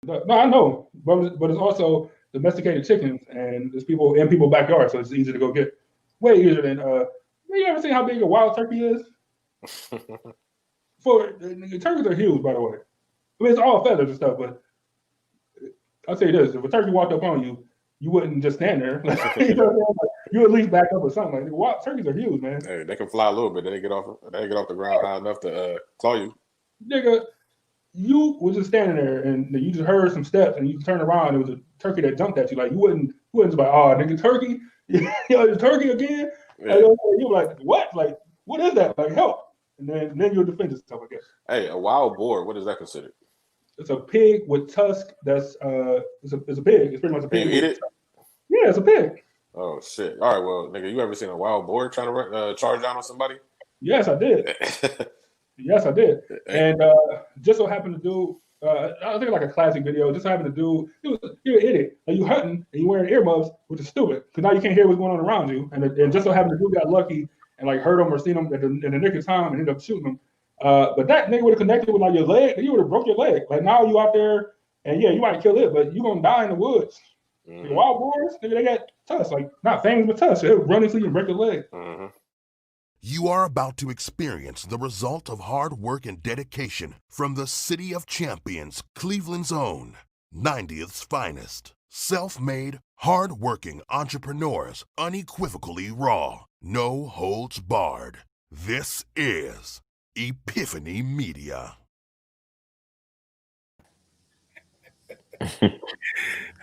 No, I know, but it's also domesticated chickens, and there's people in people's backyard, so it's easy to go get. Way easier than You ever seen how big a wild turkey is? For the turkeys are huge, by the way. I mean, it's all feathers and stuff, but I'll tell you this: if a turkey walked up on you, you wouldn't just stand there. You know what I'm saying? Like, you at least back up or something. Like wild turkeys are huge, man. Hey, they can fly a little bit. They get off the ground high enough to claw you. Nigga, you was just standing there and you just heard some steps and you turn around and it was a turkey that jumped at you. Like you wouldn't just like, oh nigga, turkey, the turkey again. Yeah. You're like, what? Like, what is that? Like, help. And then you'll defend yourself, I guess. Hey, a wild boar, what is that considered? It's a pig with tusk. That's it's a pig. It's pretty much a pig. Can you eat it? Yeah, it's a pig. Oh shit! All right, well, nigga, you ever seen a wild boar trying to charge down on somebody? Yes, I did. Yes, I did. And just so happened to do, I think like a classic video. Just so happened to do, you're an idiot. Like you hunting and you wearing earmuffs, which is stupid because now you can't hear what's going on around you. And just so happened to do got lucky and like heard him or seen him in the nick of time and ended up shooting him. But that nigga would have connected with like your leg. You would have broke your leg. Like now you out there and yeah, you might kill it, but you gonna die in the woods. Mm-hmm. The wild boars, nigga, they got tusks. Like not fangs, but tusks. They'll run into you and break your leg. Mm-hmm. You are about to experience the result of hard work and dedication from the City of Champions, Cleveland's own, 90th's finest. Self-made, hard-working entrepreneurs, unequivocally raw, no holds barred. This is Epiphany Media. I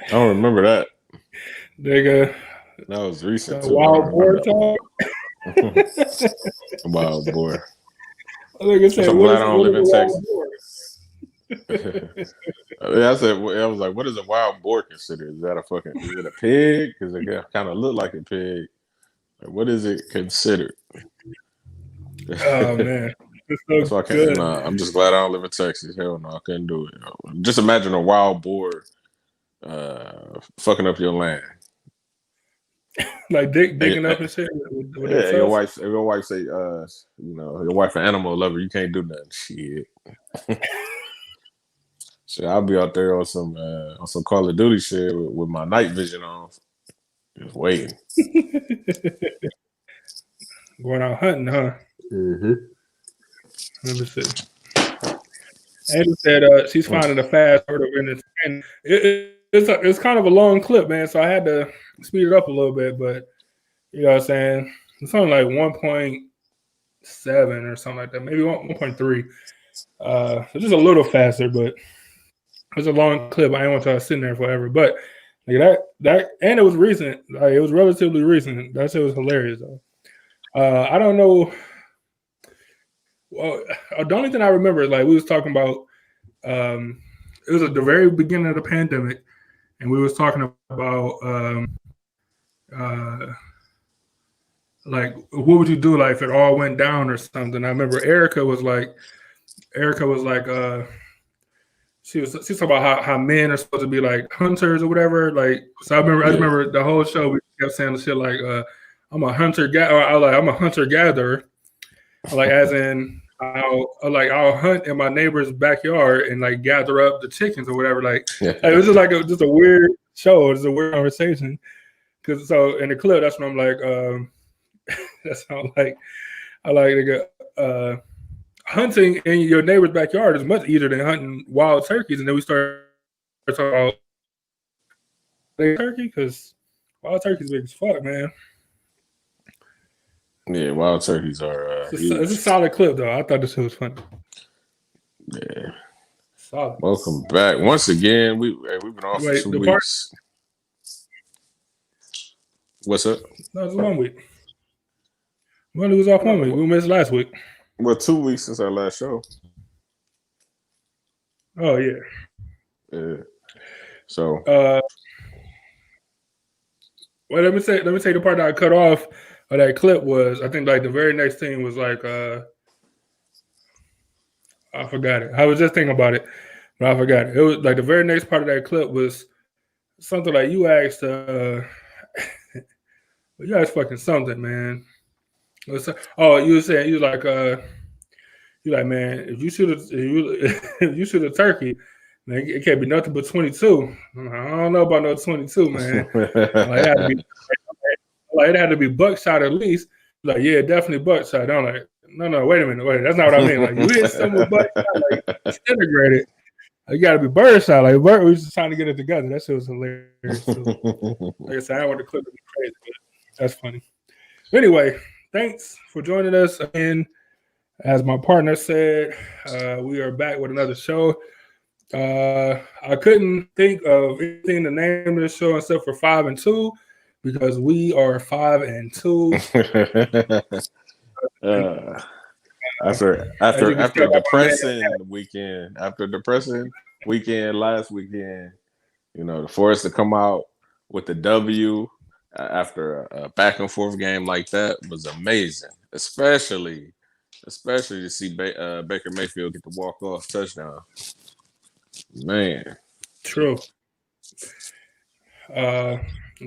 don't remember that. Nigga. That was recent. Wild boar talk. Wild boy. I'm glad I don't live in Texas. I was like, what is a wild boar considered? Is it a pig? Because it kind of look like a pig. Like, what is it considered? Oh man. That's why I can't. I'm just glad I don't live in Texas. Hell no, I couldn't do it. Just imagine a wild boar fucking up your land. Like digging up and shit. Yeah, your wife say, your wife an animal lover. You can't do nothing. Shit. So I'll be out there on some Call of Duty shit with my night vision on, just waiting. Going out hunting, huh? Mm-hmm. Let me see. Andy said she's finding a fast sort of in it, and it's kind of a long clip, man. So I had to speed it up a little bit, but you know what I'm saying? It's only like 1.7 or something like that, maybe 1.3. So just a little faster, but it's a long clip. I didn't want y'all sitting there forever, but like that, and it was recent. Like it was relatively recent. That shit was hilarious though. I don't know. Well, the only thing I remember is like we was talking about. It was at the very beginning of the pandemic, and we was talking about like what would you do like if it all went down or something. I remember Erica was like she was talking about how men are supposed to be like hunters or whatever. Like so I remember the whole show we kept saying shit like I'm a hunter I'm a hunter gatherer. Like as in I'll hunt in my neighbor's backyard and like gather up the chickens or whatever. Like it was just like just a weird show. It was a weird conversation. Cause so in the clip, that's when I'm like, that's how I like hunting in your neighbor's backyard is much easier than hunting wild turkeys. And then we start talking about turkey because wild turkeys big as fuck, man. Yeah, wild turkeys are. It's a solid clip, though. I thought this was funny. Yeah. Solid. Welcome back once again. We've been off for 2 weeks. What's up? No, it's 1 week. We was off 1 week. We missed last week. Well, 2 weeks since our last show. Oh yeah. Yeah. So. Well, let me say the part that I cut off. That clip was, I think, like the very next thing was like, I forgot it. I was just thinking about it, but I forgot it. It was like the very next part of that clip was something like you asked, you asked fucking something, man. You were saying you like, man, if you shoot a turkey, Man, it can't be nothing but 22. I don't know about no 22, man. Like, it had to be buckshot at least. Like, yeah, definitely buckshot. I'm like, no, wait a minute, that's not what I mean. Like, you hit something with buckshot, like disintegrated. You got to be birdshot. Like, we was just trying to get it together. That shit was hilarious. Too. Like I said, I don't want the clip to be crazy, but that's funny. Anyway, thanks for joining us. And as my partner said, we are back with another show. I couldn't think of anything to name this show except for 5 and 2 because we are 5 and 2. After a depressing weekend last weekend, for us to come out with the W after a back and forth game like that was amazing. Especially to see Baker Mayfield get the walk-off touchdown. Man. True.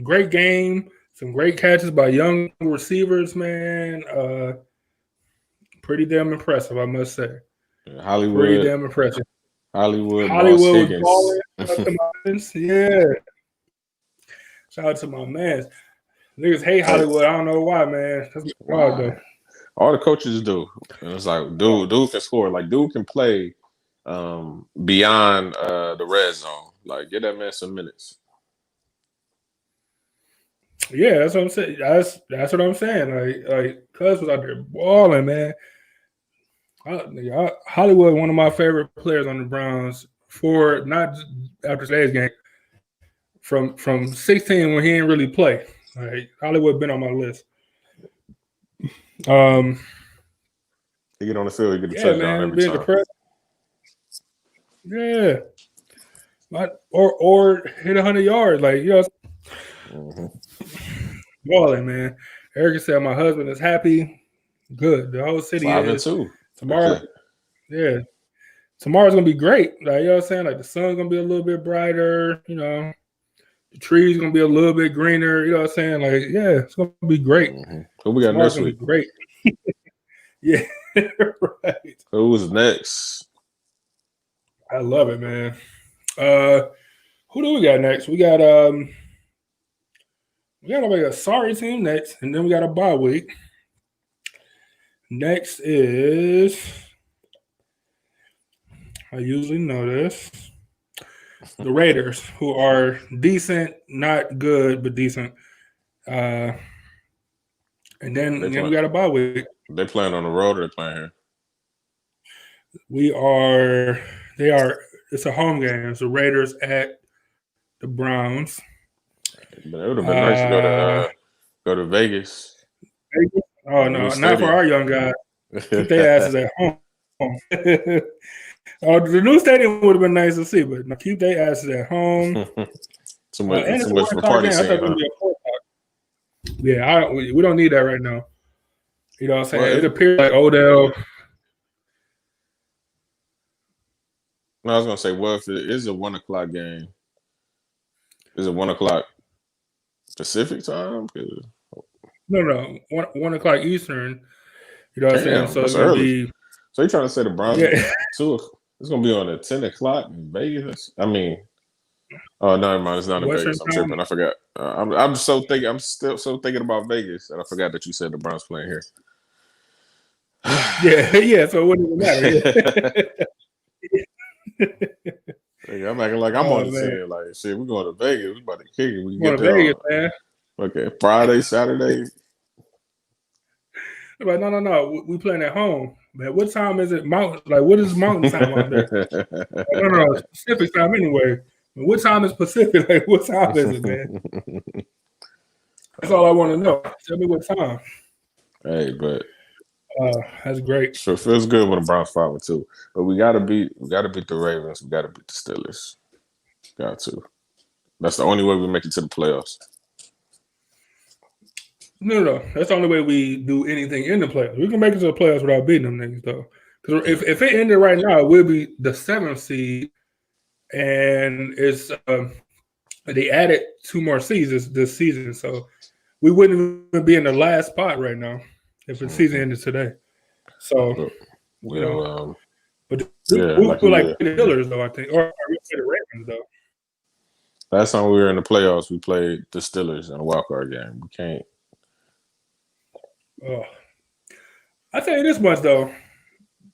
Great game. Some great catches by young receivers, man. Pretty damn impressive, I must say. Hollywood. Pretty damn impressive. Hollywood was balling. Yeah. Shout out to my man. Niggas hate Hollywood. I don't know why, man. That's wild, though. All the coaches do. And it's like, dude can score. Like, dude can play beyond the red zone. Like, get that man some minutes. Yeah, that's what I'm saying. That's what I'm saying. Like Cuz was out there balling, man. Hollywood, one of my favorite players on the Browns for not after today's game. From 16 when he didn't really play. Like, Hollywood been on my list. He get on the field, he get the touchdown every time. Yeah. Or hit 100 yards. Like, balling, man. Erica said my husband is happy. Good. The whole city 5 is. and 2. Tomorrow, yeah. Tomorrow's gonna be great. Like, you know what I'm saying? Like, the sun's gonna be a little bit brighter, The trees gonna be a little bit greener, you know what I'm saying? Like, yeah, it's gonna be great. Who we got next week? Great. Yeah, right. Who's next? I love it, man. Who do we got next? We got a sorry team next, and then we got a bye week. Next is, I usually know this, the Raiders, who are decent, not good, but decent. And then we got a bye week. They playing on the road or they playing here? It's a home game. It's the Raiders at the Browns. But it would have been nice to go to Vegas. Vegas? Oh, no, not for our young guys. Keep their asses at home. The new stadium would have been nice to see, but keep their asses at home. Too much for party scene. Yeah, we don't need that right now. You know what I'm saying? Well, it appears like Odell. No, I was going to say, well, if it is a 1 o'clock game, is it 1 o'clock Pacific time? No, 1 o'clock Eastern. You know what I'm saying? So it's early. So you're trying to say the Browns? Yeah. It's going to be on at 10 o'clock in Vegas. I mean, oh, no, never mind. It's not in Vegas. I'm tripping. I forgot. I'm still so thinking about Vegas, and I forgot that you said the Browns playing here. Yeah. So it wouldn't even matter. I'm acting like I'm on the scene. Like, shit, we're going to Vegas. We're about to kick it. We can get there. Vegas, man. Okay, Friday, Saturday. Like, no. We playing at home, man. What time is it? What is mountain time out there? No, Pacific time anyway. What time is Pacific? Like, what time is it, man? That's all I want to know. Tell me what time. Hey, but that's great. So it feels good when the Browns 5 and 2. But we gotta beat the Ravens. We gotta beat the Steelers. Got to. That's the only way we make it to the playoffs. No. That's the only way we do anything in the playoffs. We can make it to the playoffs without beating them niggas, though. Because if it ended right now, it will be the 7th seed, and it's they added 2 more seasons this season, so we wouldn't even be in the last spot right now if the season ended today. So we'll But Yeah, we like were he like did. the Steelers though, I think, or we played the Ravens though. Last time we were in the playoffs, we played the Steelers in a wild card game. We can't. Oh. I tell you this much though,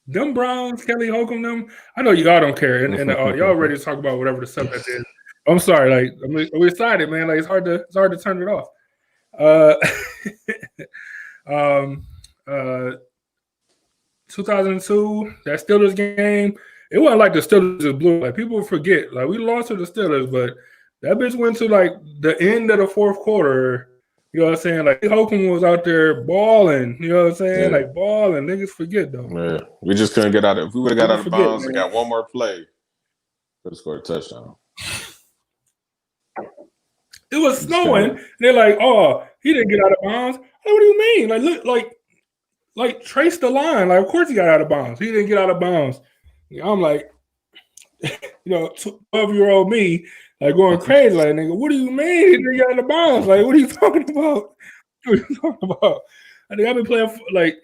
them Browns, Kelly Holcomb, them. I know y'all don't care, and y'all ready to talk about whatever the subject is. I'm sorry, like we're excited, man. Like it's hard to turn it off. 2002, that Steelers game. It wasn't like the Steelers just blew. Like people forget, like we lost to the Steelers, but that bitch went to like the end of the fourth quarter. You know what I'm saying? Like Holcomb was out there balling. You know what I'm saying? Yeah. Like balling. Niggas forget though. Yeah, we just couldn't get out of. If we would have got out of Forget, bounds and man. got one more play, could have scored a touchdown. It was snowing. And they're like, "Oh, he didn't get out of bounds." Like, what do you mean? Like, look, like trace the line. Like, of course he got out of bounds. He didn't get out of bounds. I'm like, 12-year-old me, like going crazy. Like, nigga, what do you mean he didn't get out of bounds? Like, what are you talking about? What are you talking about? I think I've been playing like.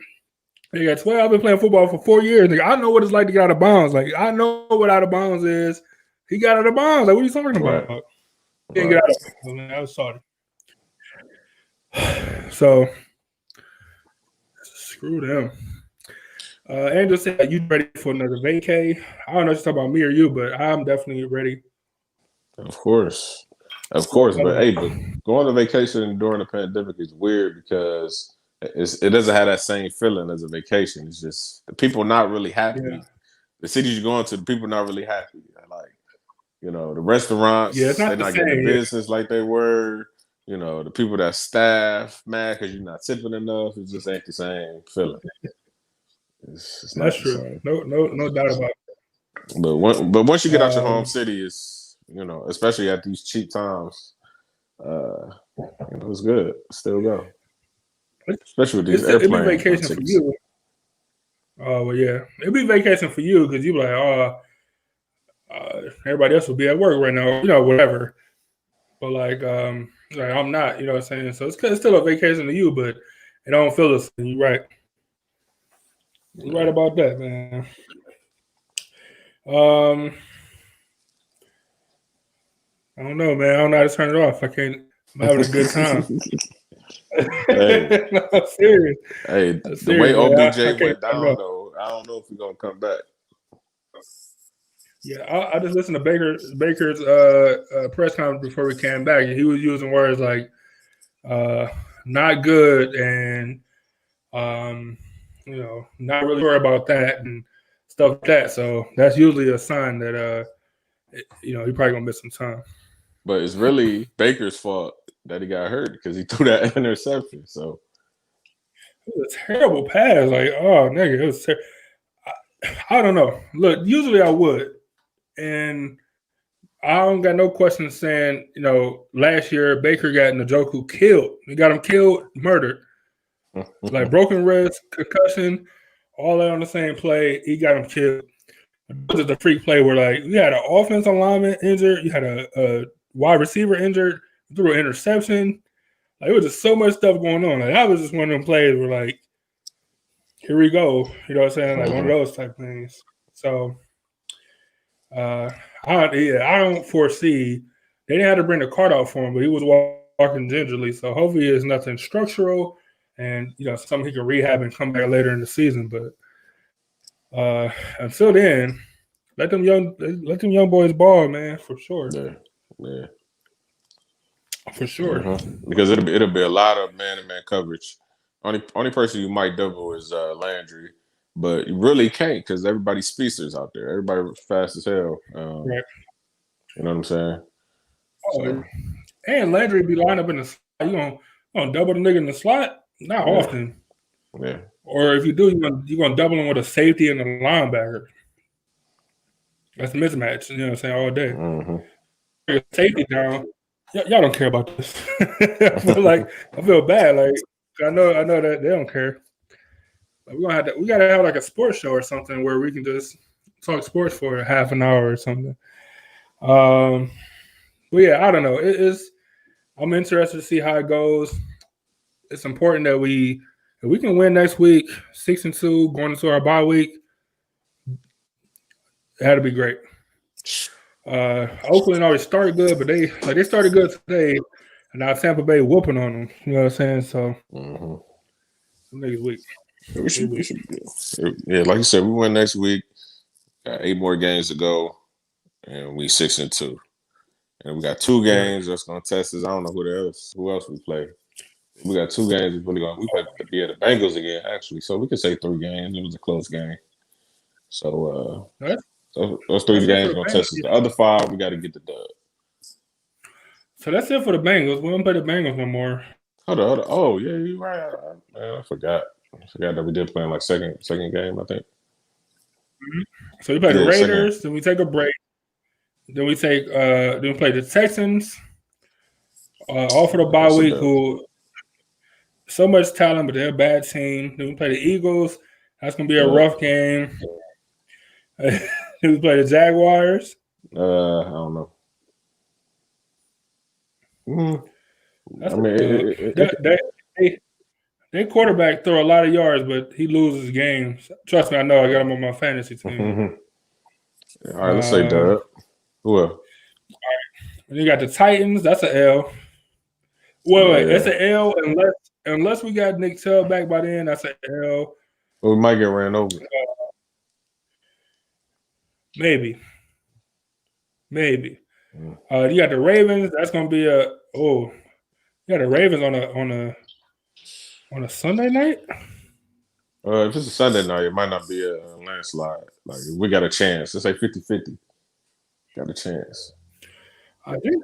They got 12. I've been playing football for 4 years. Nigga, I know what it's like to get out of bounds. Like, I know what out of bounds is. He got out of bounds. Like, what are you talking about? Right. He didn't get out of bounds. Man, I was sorry. So, screw them. Andrew said, you ready for another vacay? I don't know if you're talking about me or you, but I'm definitely ready. Of course. But hey, but going on vacation during the pandemic is weird because it doesn't have that same feeling as a vacation. It's just the people not really happy. Yeah. The cities you're going to, the people not really happy. Like, the restaurants, Yeah, it's not they're the not same, getting the yeah. business like they were. The people that staff mad because you're not tipping enough. It just ain't the same feeling. It's not That's the true. same. No doubt about it. But once you get out your home city, it's especially at these cheap times, it's good. Still go. Especially with these It'd be airplane vacation for tickets. you. Oh, well, yeah. It'd be vacation for you because you be like, everybody else will be at work right now, whatever. But like I'm not, you know what I'm saying? So it's still a vacation to you, but it don't feel the same. You're right. You're right about that, man. I don't know, man. I don't know how to turn it off. I'm having a good time. Hey. No, I'm serious. The way OBJ went down, though, I don't know if we're gonna come back. Yeah, I just listened to Baker's press conference before we came back, and he was using words like not good and not really sure about that and stuff like that. So that's usually a sign that he probably gonna miss some time. But it's really Baker's fault that he got hurt because he threw that interception. So it was a terrible pass. Like, oh, nigga, it was terrible. I don't know. Look, usually I would. And I don't got no question saying, last year Baker got Njoku killed. He got him killed, murdered. Like broken wrist, concussion, all that on the same play. He got him killed. This is the freak play where, like, you had an offensive lineman injured, you had a wide receiver injured, threw an interception. Like, it was just so much stuff going on. Like, that was just one of them plays where, like, here we go. You know what I'm saying? Like, one of those type things. So, I don't foresee. They didn't have to bring the cart out for him, but he was walking gingerly. So hopefully it's nothing structural, and something he can rehab and come back later in the season. But until then, let them young boys ball, man, for sure. Yeah. For sure. Because it'll be a lot of man-to-man coverage. Only person you might double is Landry. But you really can't because everybody's speedsters out there. Everybody fast as hell. Right. You know what I'm saying? So. And Landry be lined up in the slot. You gonna double the nigga in the slot? Not often. Yeah. Or if you do, you're gonna double him with a safety and a linebacker. That's a mismatch. You know what I'm saying? All day. Mm-hmm. Safety down. Y'all don't care about this. I feel bad. Like I know that they don't care. We gotta have like a sports show or something where we can just talk sports for half an hour or something. But yeah, I don't know. I'm interested to see how it goes. It's important that if we can win next week, 6-2, going into our bye week. It had to be great. Oakland always started good, but they started good today, and now Tampa Bay whooping on them. You know what I'm saying? So Mhm. some niggas weak. We should, yeah, like you said, we win next week. Got 8 more games to go, and we 6-2. And we got 2 games that's gonna test us. I don't know who else we play. We got 2 games. We play the Bengals again, actually. So we could say 3 games. It was a close game. So those 3 games gonna test us. The other 5, we got to get the dub. So that's it for the Bengals. We don't play the Bengals no more. Hold on. Oh yeah, you're right. Man, I forgot that we did play in like second game, I think. Mm-hmm. So we play the Raiders, then we take a break. Then we play the Texans. All for the bye week, who so much talent, but they're a bad team. Then we play the Eagles. That's gonna be a rough game. Then we play the Jaguars. I don't know. I mean, their quarterback throw a lot of yards, but he loses games. Trust me, I know. I got him on my fantasy team. All right, let's say dub. Who else? You got the Titans. That's an L. Wait, that's an L unless we got Nick Chubb back by then. That's an L. Well, we might get ran over. Maybe. You got the Ravens. That's gonna be you got the Ravens on a Sunday night. If it's a Sunday night, it might not be a landslide. Like we got a chance. Let's say 50-50. Got a chance. I think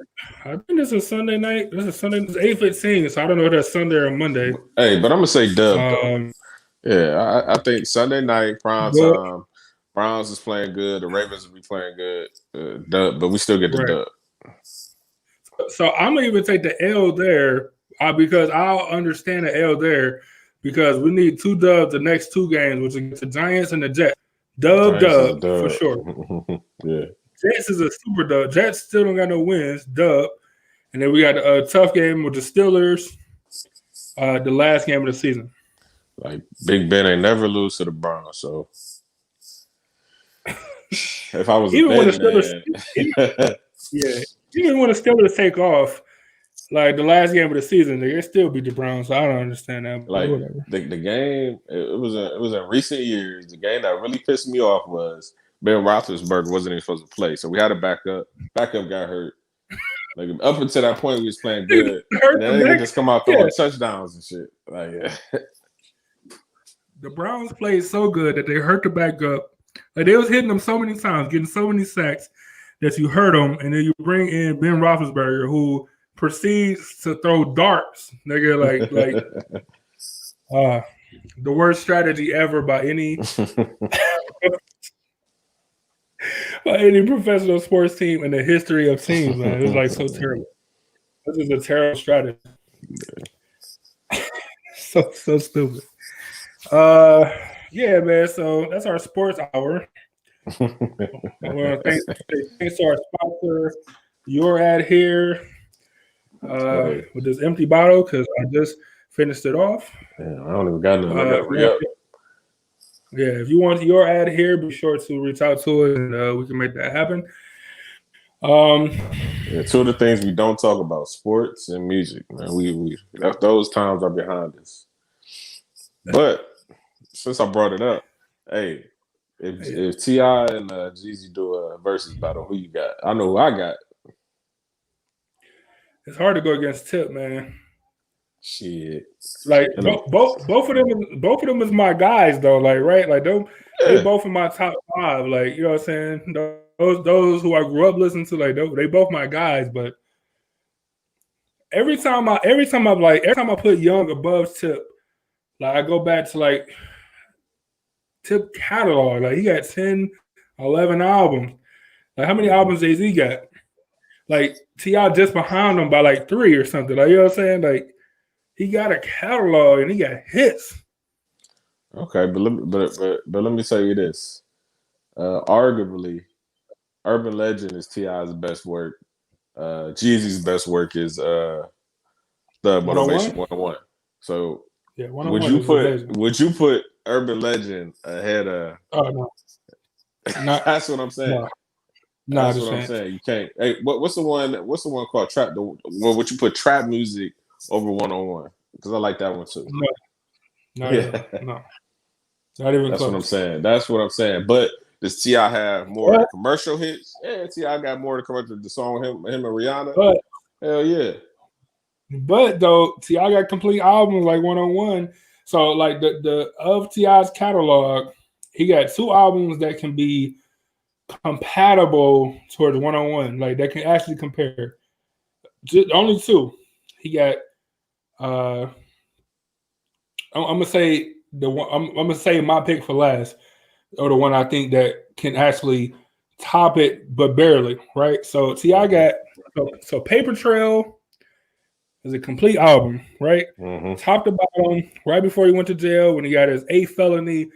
it's a Sunday night. This is Sunday. It's 8:15, so I don't know if that's Sunday or Monday. Hey, but I'm gonna say dub. Yeah, I think Sunday night prime time. Browns is playing good. The Ravens will be playing good. Dub, but we still get the dub. So I'm gonna even take the L there because I'll understand the L there because we need 2 dubs the next 2 games, which is the Giants and the Jets. Dub for sure. Yeah. Jets is a super dub. Jets still don't got no wins. Dub. And then we got a tough game with the Steelers. The last game of the season. Like Big Ben ain't never lose to the Browns. So if I was even when the Steelers, even when the Steelers take off, like the last game of the season, they still beat the Browns. So I don't understand that. Like the game, it was in recent years. The game that really pissed me off was Ben Roethlisberger wasn't even supposed to play, so we had a backup. Backup got hurt. Like up until that point, we was playing good. And then they just come out throwing touchdowns and shit. Like the Browns played so good that they hurt the backup. Like they was hitting them so many times, getting so many sacks that you hurt them, and then you bring in Ben Roethlisberger, who proceeds to throw darts. Nigga, like the worst strategy ever by any professional sports team in the history of teams. Man. It was like so terrible. This is a terrible strategy. so stupid. Yeah, man. So that's our sports hour. Well, thanks to our sponsor, Your Ad Here, with this empty bottle because I just finished it off. Yeah, I don't even got nothing. I got to re-up. Yeah, if you want Your Ad Here, be sure to reach out to it, and we can make that happen. 2 of the things we don't talk about: sports and music. Man, we those times are behind us. But since I brought it up, hey, if T.I. and Jeezy do a versus battle, who you got? I know who I got. It's hard to go against Tip, man. Shit. Like both of them is my guys though. Like right, like they both in my top 5. Like you know what I'm saying. Those who I grew up listening to, like they both my guys. But every time I put Young above Tip, like I go back to like Tip catalog. Like he got 10, 11 albums. Like how many albums Jay-Z got? Like T.I. just behind him by like 3 or something. Like you know what I'm saying? Like he got a catalog and he got hits. Okay, but let me tell you this. Arguably, Urban Legend is T.I.'s best work. Jeezy's best work is the Motivation 101. So yeah, would you put Urban Legend ahead of? Oh no. Not, That's what I'm saying. no, That's what I'm saying. You can't. Hey, what's the one? What's the one called trap? Would you put trap music over 101? Because I like that one too. No, Yeah. no. Not even That's close. what I'm saying. That's what I'm saying. But does T.I. have more commercial hits? Yeah, T.I. got more to commercial. The song with him and Rihanna. But Hell yeah. But though T.I. got complete albums like 101. So like the of T.I.'s catalog, he got 2 albums that can be compatible towards 101. Like they can actually compare. Just only 2. He got I'm gonna say the one I'm gonna say my pick for last, or the one I think that can actually top it, but barely, right? So T.I. got so Paper Trail is a complete album, right? Mm-hmm. Top to bottom, right before he went to jail, when he got his 8th felony,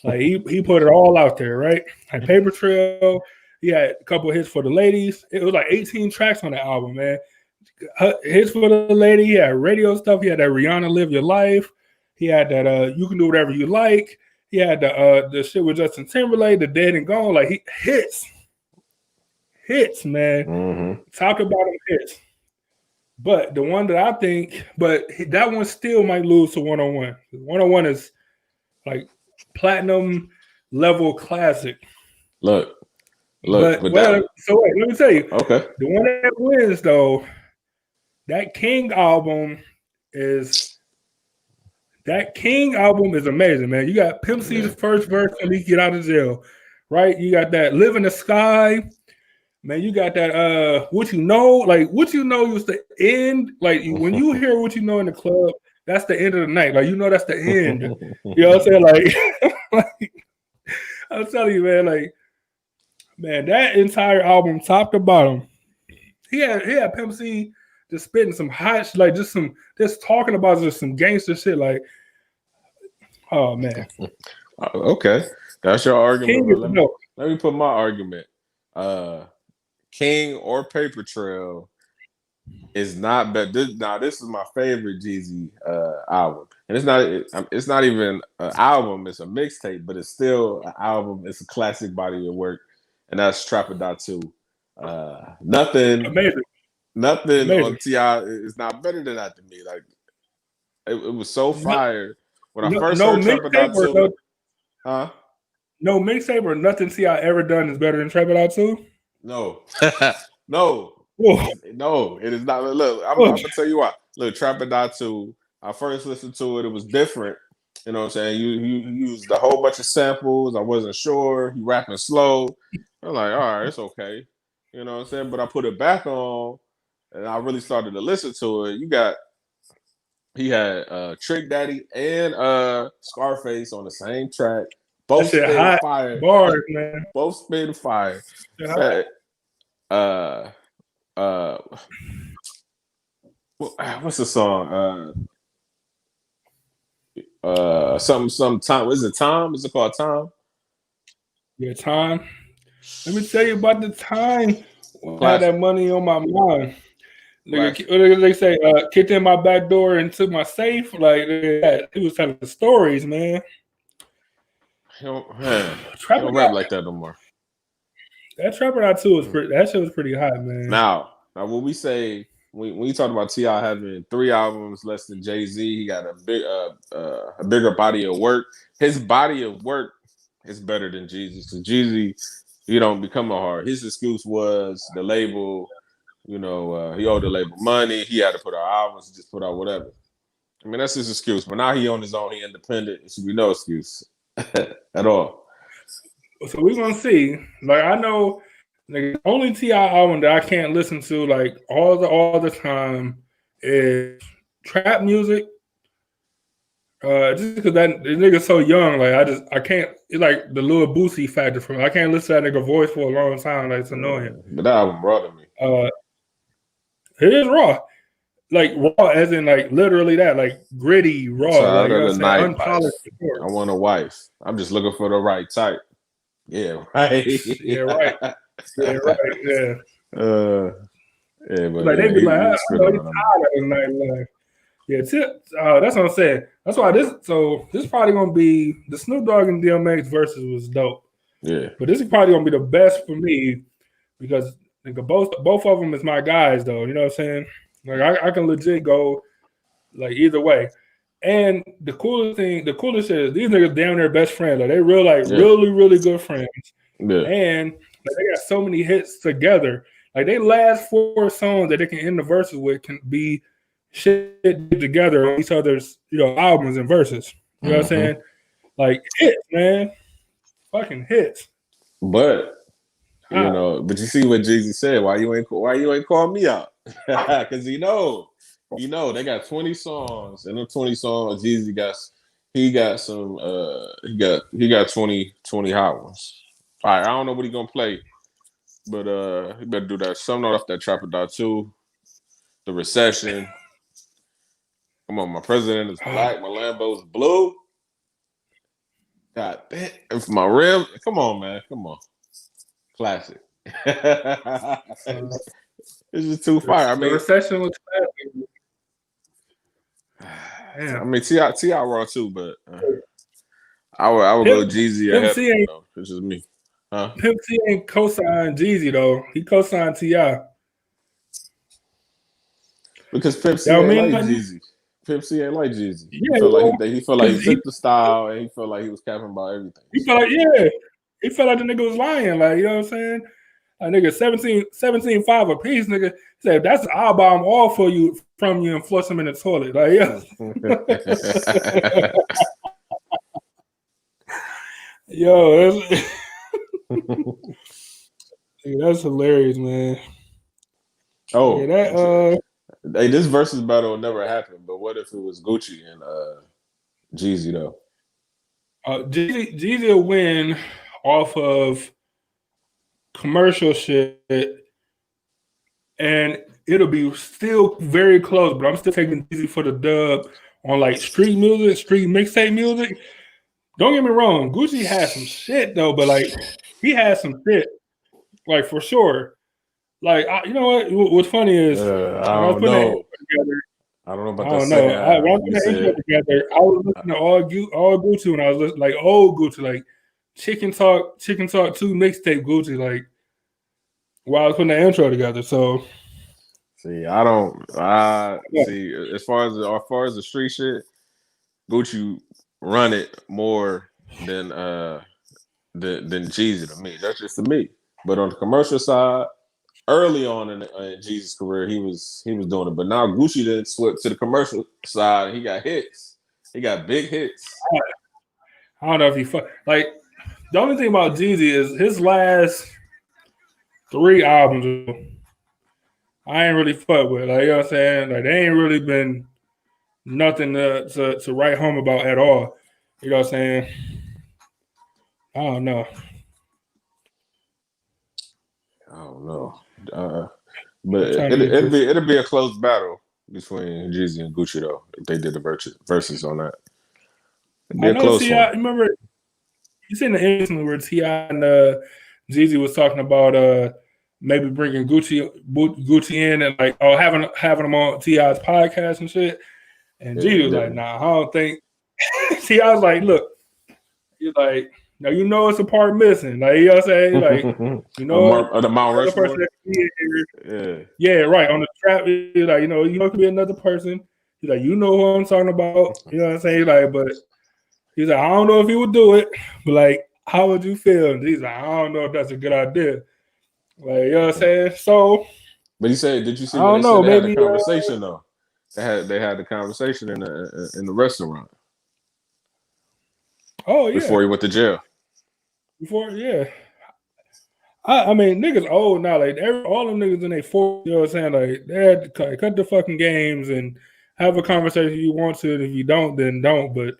like he put it all out there, right? Like Paper Trail, he had a couple of hits for the ladies. It was like 18 tracks on the album, man. Hits for the lady, he had radio stuff, he had that Rihanna Live Your Life, he had that You Can Do Whatever You Like, he had the shit with Justin Timberlake, the Dead and Gone, like he hits, man. Mm-hmm. Top to bottom hits. But the one that I think, but that one still might lose to 101. 101 is like platinum level classic. Look. So wait, let me tell you. Okay. The one that wins though, that King album is amazing, man. You got Pimp C's first verse when he get out of jail, right? You got that Live in the Sky. Man, you got that What You Know, like What You Know was the end. Like when you hear What You Know in the club, that's the end of the night. Like that's the end. You know what I'm saying? Like I'm telling you, man, that entire album, top to bottom, he had Pimp C just spitting some hot, like just talking about just some gangster shit. Like, oh man. Okay, that's your argument. Let me put my argument. King or Paper Trail is not bad. This is my favorite Jeezy album, and it's not even an album. It's a mixtape, but it's still an album. It's a classic body of work, and that's Trap or Die 2. Nothing on T.I. is not better than that to me. Like it was so fire when I first heard Trap or Die 2. No mixtape or nothing T.I. ever done is better than Trap or Die 2. No, no, it is not. Look, I'm gonna tell you why. Look, Trap or Die 2. I first listened to it. It was different. You know what I'm saying? You used a whole bunch of samples. I wasn't sure. You rapping slow. I'm like, all right, it's okay. You know what I'm saying? But I put it back on, and I really started to listen to it. He had Trick Daddy and Scarface on the same track. Both spitting fire. Bars, man. Both spitting fire. What's the song? Some time. Is it Time? Is it called Time? Yeah, Time. Let me tell you about the time when I had that money on my mind. They say, kicked in my back door and took my safe. Like he was telling the stories, man. He don't rap like that no more. That Trap or Die 2 was that shit was pretty hot, man. Now when we say when you talk about T.I. having 3 albums less than Jay-Z, he got a bigger body of work. His body of work is better than Jeezy's. So Jeezy, he don't become a hard. His excuse was the label. He owed the label money. He had to put out albums. He just put out whatever. I mean, that's his excuse. But now he on his own. He independent. It should be no excuse at all. So we're gonna see. Like I know, the only T.I. album that I can't listen to like all the time is trap music. Just because that nigga's so young, like I can't. It's like the little Boosie factor for me. I can't listen to that nigga voice for a long time. Like it's annoying. But that album raw to me. It is raw, like raw as in like literally that, like gritty raw. Unpolished. I want a wife. I'm just looking for the right type. Yeah, right. Yeah, right. Yeah, right. Yeah. Yeah, but like they be like, I know he's tired of the nightlife. Yeah, that's what I'm saying. That's why this probably gonna be the Snoop Dogg and DMX versus was dope. Yeah. But this is probably gonna be the best for me because nigga, both of them is my guys though. You know what I'm saying? Like I can legit go like either way. And the coolest shit is these niggas damn near best friends. Like they really good friends. Yeah. And like, they got so many hits together. Like they last 4 songs that they can end the verses with can be shit together on each other's, albums and verses. You know what I'm saying? Like hits, man. Fucking hits. But but you see what Jeezy said. Why you ain't call me out? Because they got 20 songs, and in 20 songs, Jeezy got some he got 20 hot ones. All right, I don't know what he gonna play, but he better do that. Something off that Trapper Dot 2, The Recession. Come on, my president is black, my Lambo's blue. God damn, and for my rim, come on, man, come on. Classic. It's just too fire. I mean, the Recession was classic. I mean, T.I. raw too, but I would go Jeezy ahead. It's just me. Huh? Pimp C ain't co-signed Jeezy though. He co-signed T.I. Because Pimp C ain't like Jeezy. Pimp C ain't like Jeezy. Yeah, he felt like he took the style, and he felt like he was capping about everything. He felt like the nigga was lying. Like, you know what I'm saying? A nigga 17.5 a piece, nigga said that's I'll buy them all for you from you and flush them in the toilet. Like, yeah. Yo, that's hilarious, man. Oh, yeah, hey, this versus battle will never happen. But what if it was Gucci and Jeezy though? Jeezy will win off of commercial shit, and it'll be still very close. But I'm still taking Jeezy for the dub on like street music, street mixtape music. Don't get me wrong, Gucci has some shit though, but like he has some shit, like for sure. Like you know what? What's funny is I don't know. I don't know about that. When I was putting the together, I was listening to all Gucci when I was listening, like old Gucci, like Chicken Talk 2 mixtape Gucci, like while I was putting the intro together. So see, I don't see as far as the street shit, Gucci run it more than Jeezy to me. That's just to me. But on the commercial side, early on in Jeezy's career, he was doing it. But now Gucci didn't switch to the commercial side. And he got hits. He got big hits. I don't know if he like. The only thing about Jeezy is his last 3 albums. I ain't really fuck with. Like, you know what I'm saying? Like they ain't really been nothing to write home about at all. You know what I'm saying? I don't know. But it'll be a close battle between Jeezy and Gucci though if they did the verses on that. It'd be a close one. Remember, you seen the incident where T.I. and Jeezy was talking about maybe bringing Gucci in and like having him on T.I.'s podcast and shit. And Jeezy was like, "Nah, I don't think." T.I. was like, "Look, he's like." Now you know it's a part missing. Like you know what I'm saying? Like you know the Mount Rushmore. Yeah, right. On the trap, he's like, it could be another person. He's like, you know who I'm talking about. You know what I'm saying? Like, but he's like, I don't know if he would do it, but like, how would you feel? And he's like, I don't know if that's a good idea. Like, you know what I'm saying? So but he said, did you see I don't know, they had maybe the conversation though? They had the conversation in the restaurant. Oh yeah. Before he went to jail. I mean, niggas old now. Like all them niggas in their 40s, you know what I'm saying? Like they had to cut the fucking games and have a conversation if you want to. And if you don't, then don't. But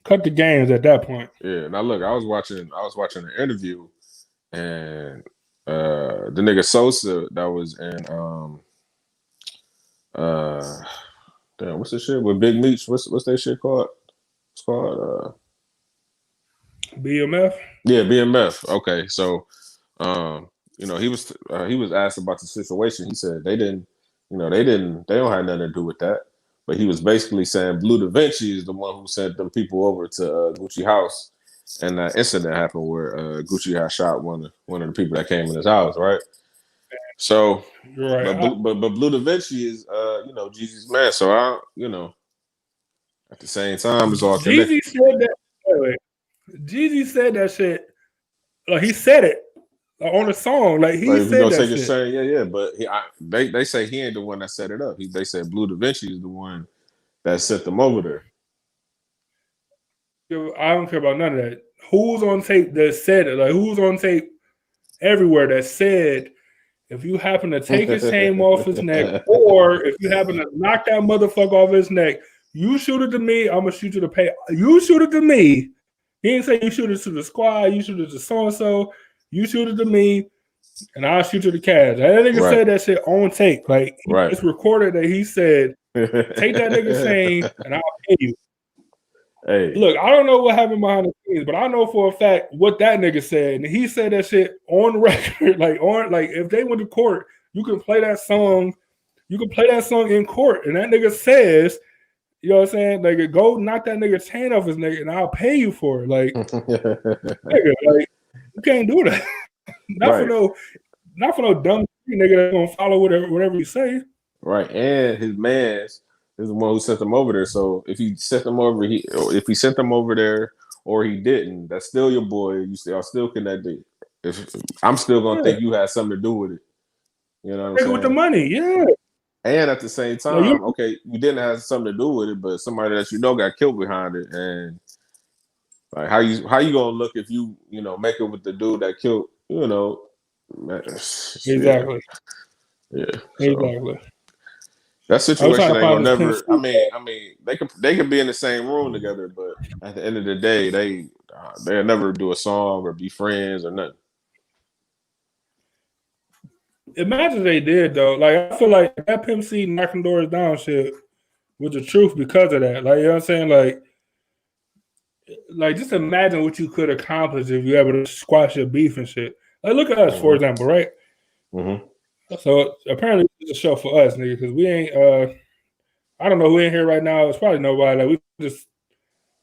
cut the games at that point. Yeah. Now look, I was watching an interview, and the nigga Sosa that was in damn, what's the shit with Big Meech? What's that shit called? It's called BMF. Yeah, BMF. Okay, so he was asked about the situation. He said they don't have nothing to do with that. But he was basically saying Blue Da Vinci is the one who sent them people over to Gucci house and that incident happened where Gucci had shot one of the people that came in his house, right? So, You're right. but Blue Da Vinci is Jeezy's man. So at the same time, it's all connected. Jeezy said that. Wait. Jeezy said that shit. Like he said it on the song. Like he Like, if said you that take shit. it saying, yeah. But they say he ain't the one that set it up. They said Blue Da Vinci is the one that sent them over there. I don't care about none of that. Who's on tape that said it? Like who's on tape everywhere that said if you happen to take his chain off his neck, or if you happen to knock that motherfucker off his neck, you shoot it to me, I'm gonna shoot you to pay. You shoot it to me. He didn't say you shoot it to the squad, you shoot it to so and so, you shoot it to me, and I'll shoot you to cash. That nigga said that shit on tape. Like it's recorded that he said, take that nigga chain and I'll pay you. Hey, look, I don't know what happened behind the scenes, but I know for a fact what that nigga said, and he said that shit on record. Like if they went to court, you can play that song. You can play that song in court, and that nigga says, you know what I'm saying? Like, go knock that nigga's chain off his neck, and I'll pay you for it. Like, nigga, like you can't do that. Not for no dumb nigga that's gonna follow whatever you say. Right, and his man's is the one who sent them over there. So if he sent them over, if he sent them over there or he didn't, that's still your boy. Y'all still connected. If I'm still gonna think you had something to do with it. You know what I'm saying? With the money, yeah. And at the same time, okay, you didn't have something to do with it, but somebody that you know got killed behind it, and like how you gonna look if you make it with the dude that killed exactly. Yeah, exactly. That situation ain't gonna never. I mean, they could be in the same room together, but at the end of the day, they'll never do a song or be friends or nothing. Imagine they did though. Like I feel like that Pimp C knocking doors down shit was the truth because of that. Like you know what I'm saying? Like just imagine what you could accomplish if you able to squash your beef and shit. Like look at us, for example, right? Mm-hmm. So apparently it's a show for us, nigga, because we ain't. I don't know who in here right now. It's probably nobody. Like we just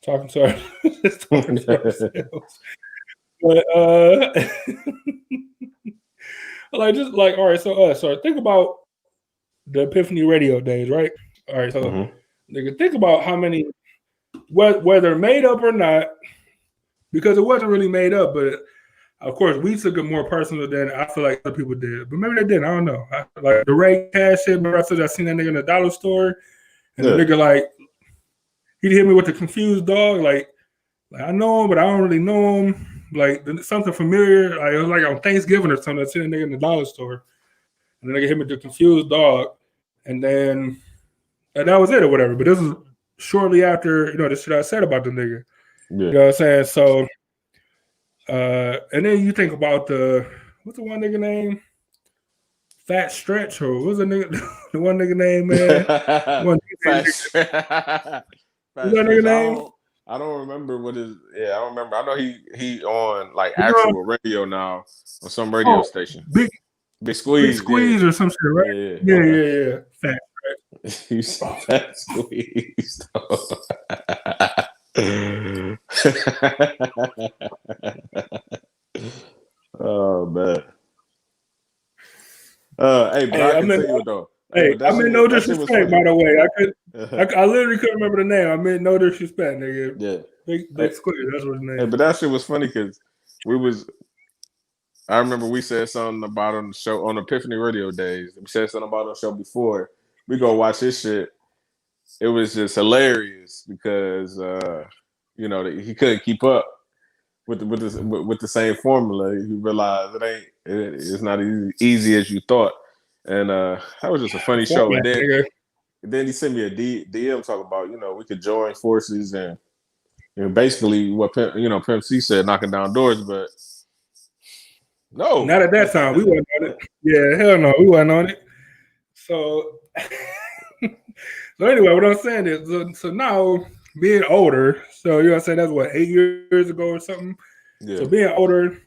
talking to ourselves. But all right. So think about the Epiphany Radio days, right? All right. So nigga, think about how many, whether made up or not, because it wasn't really made up, but. Of course, we took it more personal than I feel like other people did. But maybe they didn't. I don't know. Like the Ray Cash shit, remember I said I seen that nigga in the dollar store? And the nigga, like, he'd hit me with the confused dog. Like I know him, but I don't really know him. Like, something familiar. Like, it was like on Thanksgiving or something. I seen a nigga in the dollar store. And the nigga hit me with the confused dog. And then that was it or whatever. But this was shortly after, the shit I said about the nigga. Yeah. You know what I'm saying? So... and then you think about what's the one nigga name? Fat Stretch, or what's the one nigga name, man? Fat Stretch. What's that nigga name? I don't remember what his. Yeah, I don't remember. I know he on like actual radio now on some radio station. Big Squeeze, or some shit, right? Yeah. Fat Stretch. You said Fat Squeeze. Oh man. Hey, but I can tell you though. Hey, I mean no disrespect, by the way. I literally couldn't remember the name. I mean no disrespect, nigga. Yeah. Big Squid, that's what his name. Hey, but that shit was funny because I remember we said something about on the show on Epiphany Radio days. We said something about on the show before. We go watch this shit. It was just hilarious because he couldn't keep up with the same formula. He realized it's not as easy as you thought, and that was just a funny show. And then he sent me a DM talking about we could join forces and basically what Pimp C said, knocking down doors, but no, not at that time. We wasn't on it. Yeah, hell no, we wasn't on it. So. So anyway, what I'm saying is, so now being older, so I'm saying that's what 8 years ago or something. Yeah. So being older,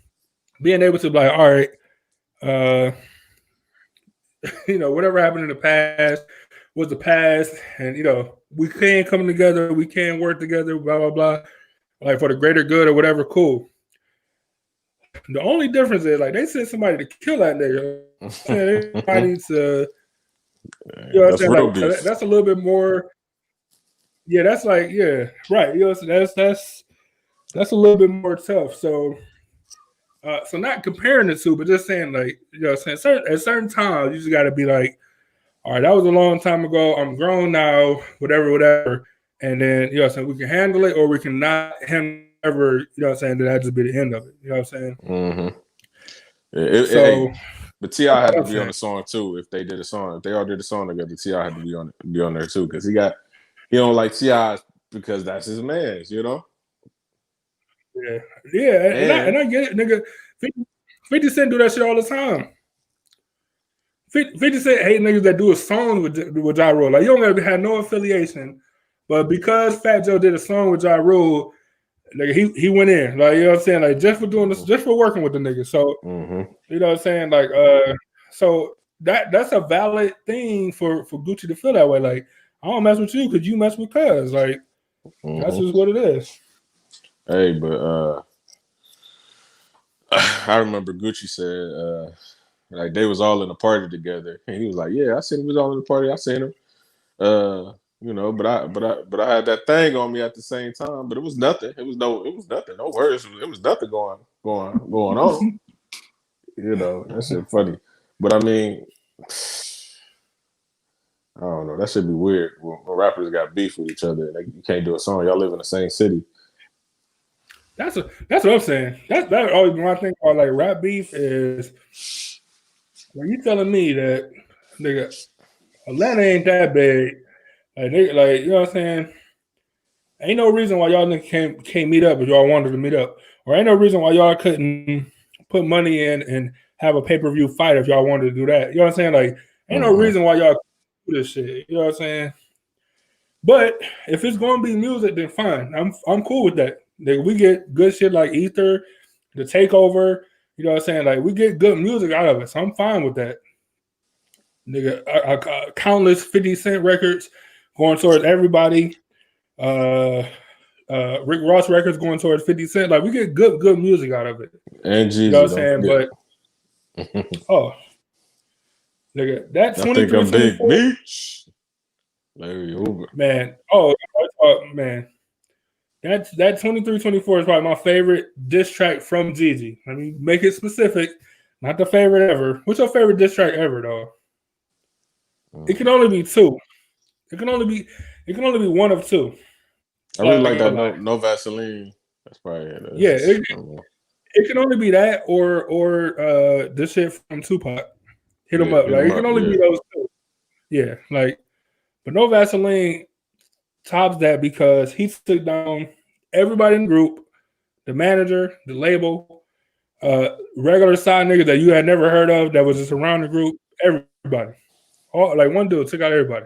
being able to be like, all right, whatever happened in the past was the past, and we can come together, we can work together, blah blah blah. like for the greater good or whatever, cool. The only difference is like they sent somebody to kill that nigga. Somebody to, you know what I'm saying? real Like beef. that's a little bit more. Yeah, that's like right. You know, that's a little bit more tough. So, so not comparing the two, but just saying like you know, what I'm saying at certain times you just got to be like, all right, that was a long time ago. I'm grown now. Whatever. And then you know, what I'm saying we can handle it or we can not handle ever. You know, what I'm saying that just be the end of it. You know what I'm saying? Mm-hmm. But T.I. had to be on the song too. If they did a song, if they all did a song together, T.I. had to be on there too because he don't like T.I. because that's his man, you know. Yeah, and I get it, nigga. 50 Cent do that shit all the time. 50 Cent hate niggas that do a song with Ja Rule. Like you don't ever have no affiliation, but because Fat Joe did a song with Ja Rule, like he went in. Like you know what I'm saying, like just for doing this, just for working with the nigga. So you know what I'm saying, like so that's a valid thing for Gucci to feel that way. Like I don't mess with you because you mess with Cuz. Like that's just what it is. Hey, but I remember Gucci said like they was all in a party together, and he was like, "Yeah, I seen him was all in the party. I seen him, you know, but I had that thing on me at the same time, but it was nothing. It was nothing. No words. It was nothing going on. You know, that shit funny. But I mean, I don't know. That should be weird when rappers got beef with each other. Like you can't do a song. Y'all live in the same city. That's what I'm saying. That always been my thing about like rap beef is when you telling me that nigga Atlanta ain't that big, like you know what I'm saying? Ain't no reason why y'all niggas can't meet up if y'all wanted to meet up, or ain't no reason why y'all couldn't put money in and have a pay-per-view fight if y'all wanted to do that. You know what I'm saying? Like ain't no reason why y'all do this shit. You know what I'm saying? But if it's gonna be music, then fine. I'm cool with that. Like, we get good shit like Ether, The Takeover. You know what I'm saying? Like we get good music out of it, so I'm fine with that. Nigga, countless 50 Cent records going towards everybody. Rick Ross records going towards 50 Cent. Like we get good music out of it. And Jeezy, you know what I'm saying? But nigga, that 23-24 Meech. Larry Hoover. Man, man. That 23-24 is probably my favorite diss track from Jeezy. Let me make it specific. Not the favorite ever. What's your favorite diss track ever, though? It can only be two. It can only be one of two. I really like that no Vaseline. That's probably it. It can only be that or this shit from Tupac. Hit him up. Like it can only be those two. Yeah, like but no Vaseline tops that because he took down everybody in the group, the manager, the label, regular side niggas that you had never heard of that was just around the group, everybody. All like one dude took out everybody.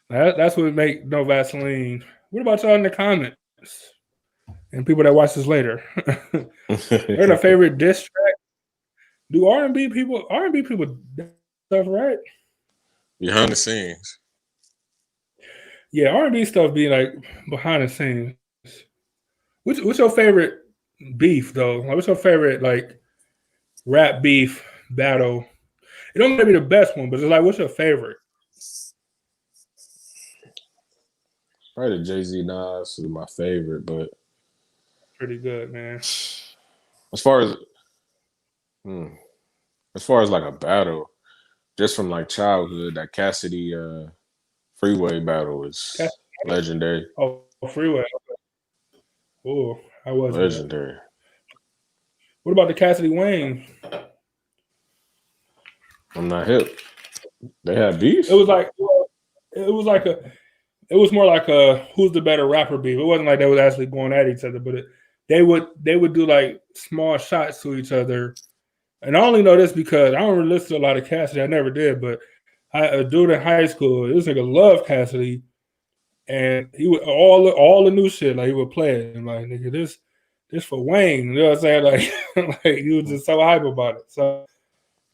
That's what make No Vaseline. What about y'all in the comments? And people that watch this later. They're the favorite diss track. Do R&B people stuff right? Behind the scenes. Yeah, R&B stuff be like behind the scenes. What's your favorite beef though? Like, what's your favorite like rap beef battle? It don't gotta be the best one, but it's like what's your favorite? Probably the Jay-Z Nas is my favorite, but pretty good, man. As far as like a battle, just from like childhood, that Cassidy Freeway battle is legendary. Oh, Freeway. Oh, I was legendary. What about the Cassidy Wayne? I'm not hip. They had beef. It was more like a who's the better rapper beef. It wasn't like they was actually going at each other, but they would do like small shots to each other. And I only know this because I don't really listen to a lot of Cassidy. I never did, but a dude in high school, this nigga loved Cassidy, and he would all the new shit like he would play it and like nigga this for Wayne. You know what I'm saying? Like he was just so hype about it. So,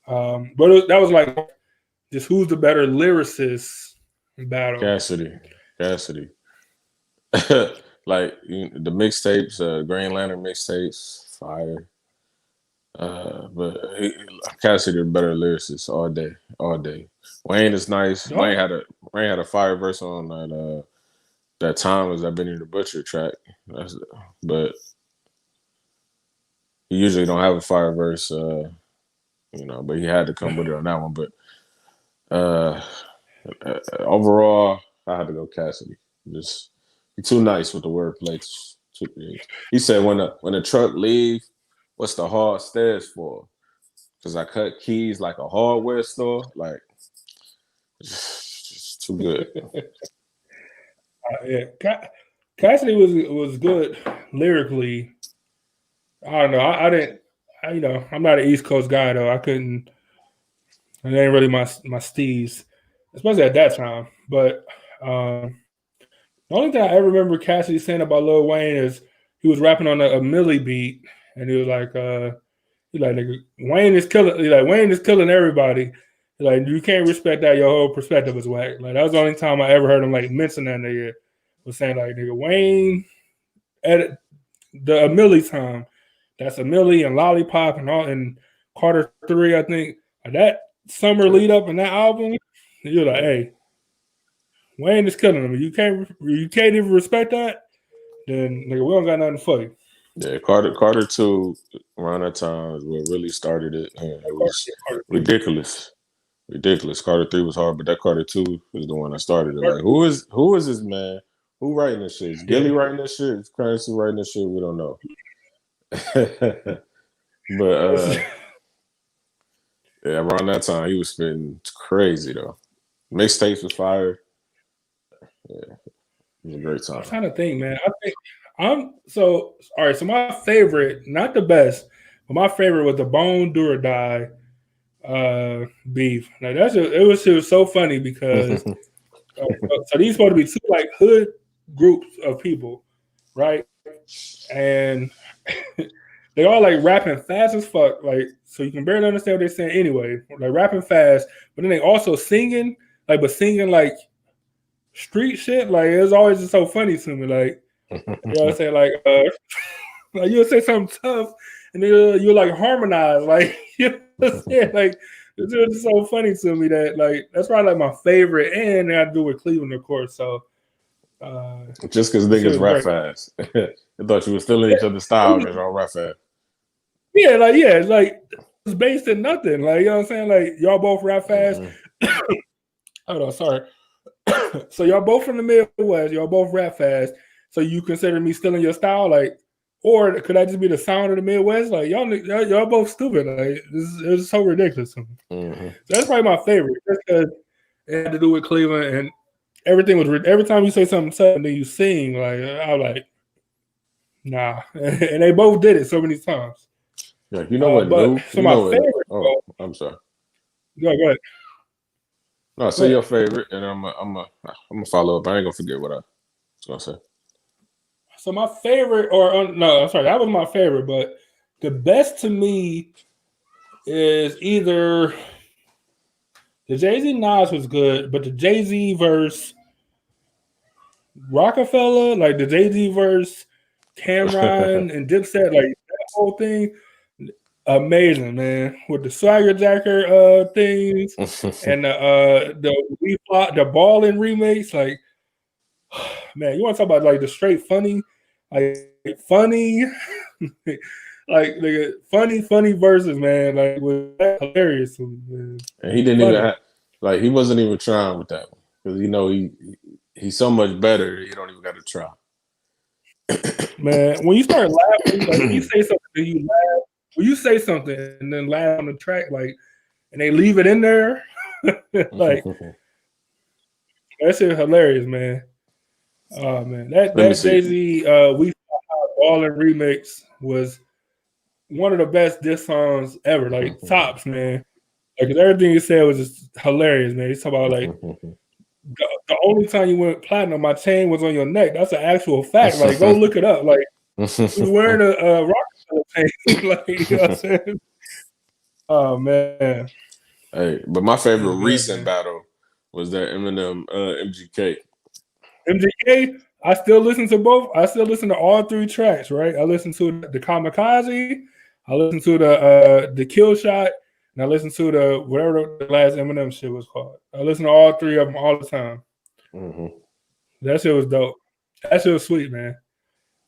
but that was like just who's the better lyricist battle. Cassidy. Like the mixtapes, Green Lantern mixtapes, fire. But Cassidy the better lyricist all day, all day. Wayne is nice. No. Wayne had a fire verse on that time was that Benny the Butcher track. But he usually don't have a fire verse, but he had to come with it on that one. But overall, I had to go Cassidy. Just he's too nice with the wordplay. He said when the truck leave, what's the hard stairs for? Because I cut keys like a hardware store. Like, just too good. Yeah, Cassidy was good lyrically. I don't know. I didn't. I'm not an East Coast guy though. I couldn't. It ain't really my steez, especially at that time. But the only thing I ever remember Cassidy saying about Lil Wayne is he was rapping on a Millie beat, and he was like, nigga, Wayne is killing. Wayne is killing everybody. Like, you can't respect that. Your whole perspective is whack. Like, that was the only time I ever heard him like mention that nigga. Was saying like, nigga, Wayne at the Millie time. That's a Millie and Lollipop and all, and Carter 3, I think. That summer lead up in that album, you're like, hey, Wayne is killing him. You can't even respect that. Then nigga, we don't got nothing for you. Yeah, Carter 2 around that time is what really started it. It was ridiculous. Carter 3 was hard, but that Carter 2 is the one that started it. Like, who is this man? Who writing this shit? Is Gilly writing this shit? Is Currency writing this shit? We don't know. But yeah, around that time he was spitting crazy though. Mixtapes was fire. Yeah, it was a great time. I'm trying to think, man. All right. So my favorite, not the best, but my favorite was the Bone Do or Die beef. Like it was so funny because so these supposed to be two like hood groups of people, right? And they all like rapping fast as fuck, like so you can barely understand what they're saying anyway. Like rapping fast, but then they also singing, like street shit. Like it's always just so funny to me. Like you know what I'm saying, like you'll say something tough, and then you'll like harmonize, like you know what I'm saying? Like it's just so funny to me that like that's probably like my favorite, and I do with Cleveland, of course. So just because niggas rap fast, I thought you were stealing each other's style because y'all rap fast. Yeah, it's based in nothing. Like you know what I'm saying, like y'all both rap fast. Hold on, sorry. So y'all both from the Midwest, y'all both rap fast. So you consider me stealing your style, like, or could I just be the sound of the Midwest? Like y'all both stupid. Like it's so ridiculous to me. So that's probably my favorite, just because it had to do with Cleveland and everything was. Every time you say something tough and then you sing, like I'm like, nah. And they both did it so many times. Yeah, you know what? So my favorite. I'm sorry. Go ahead. No, say your favorite, and I'm gonna follow up. I ain't gonna forget what I was gonna say. So my favorite, that was my favorite, but the best to me is either the Jay-Z Nas was good, but the Jay-Z verse Rockefeller, like the Jay-Z verse Cameron and Dipset, like that whole thing, amazing, man. With the Swagger Jacker things and the Ballin' remakes, like man, you want to talk about like the straight funny, like funny, like funny verses, man. Like was hilarious to me, man. And he didn't even have, he wasn't even trying with that one because he's so much better. You don't even got to try. Man, when you start laughing, like you say something, and you laugh. When you say something and then laugh on the track, like, and they leave it in there, like that shit hilarious, man. Oh man, that Jay-Z We Ballin' remix was one of the best diss songs ever. Like tops, man. Like everything you said was just hilarious, man. He's talking about like the only time you went platinum, my chain was on your neck. That's an actual fact. Like go look it up. Like he was wearing a Rockefeller chain. Like you know what I'm saying? Oh man. Hey, but my favorite recent battle was that Eminem MGK. MGK, I still listen to both. I still listen to all three tracks, right? I listen to the Kamikaze, I listen to the Kill Shot, and I listen to the whatever the last Eminem shit was called. I listen to all three of them all the time. Mm-hmm. That shit was dope. That shit was sweet, man.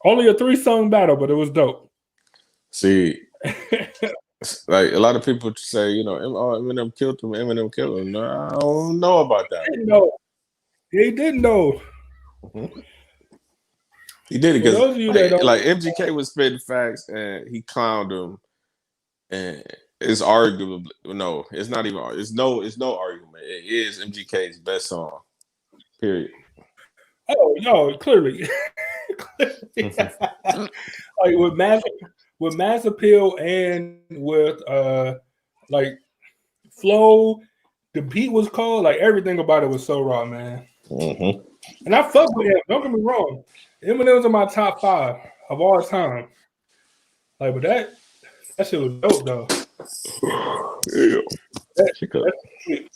Only a 3-song battle, but it was dope. See, like a lot of people say, you know, Eminem killed him. Eminem killed him. No, I don't know about that. He didn't know. Mm-hmm. He did it because like MGK was spitting facts and he clowned him, and it's arguable. No, it's not even. It's no argument. It is MGK's best song. Period. Oh no, clearly. Like with mass appeal and with like flow, the beat was cold. Like everything about it was so raw, man. Mm-hmm. And I fuck with him. Don't get me wrong. Eminem's in my top 5 of all time. Like, but that shit was dope though. Yeah. That's sweet.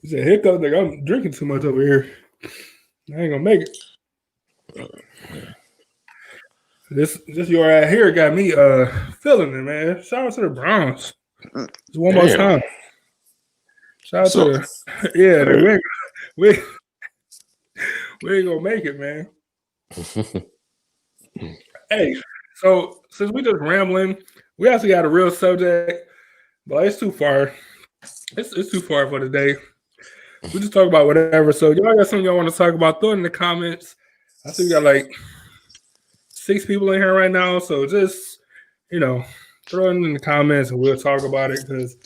He said, "Hiccup, nigga, I'm drinking too much over here. I ain't gonna make it." This your ass here got me feeling it, man. Shout out to the Browns. Just one more time. Shout out to the we ain't gonna make it, man. Hey, so since we just rambling, we actually got a real subject, but it's too far. It's too far for today. We just talk about whatever. So y'all got something y'all want to talk about? Throw it in the comments. I see we got like 6 people in here right now. So just, throw it in the comments and we'll talk about it. Because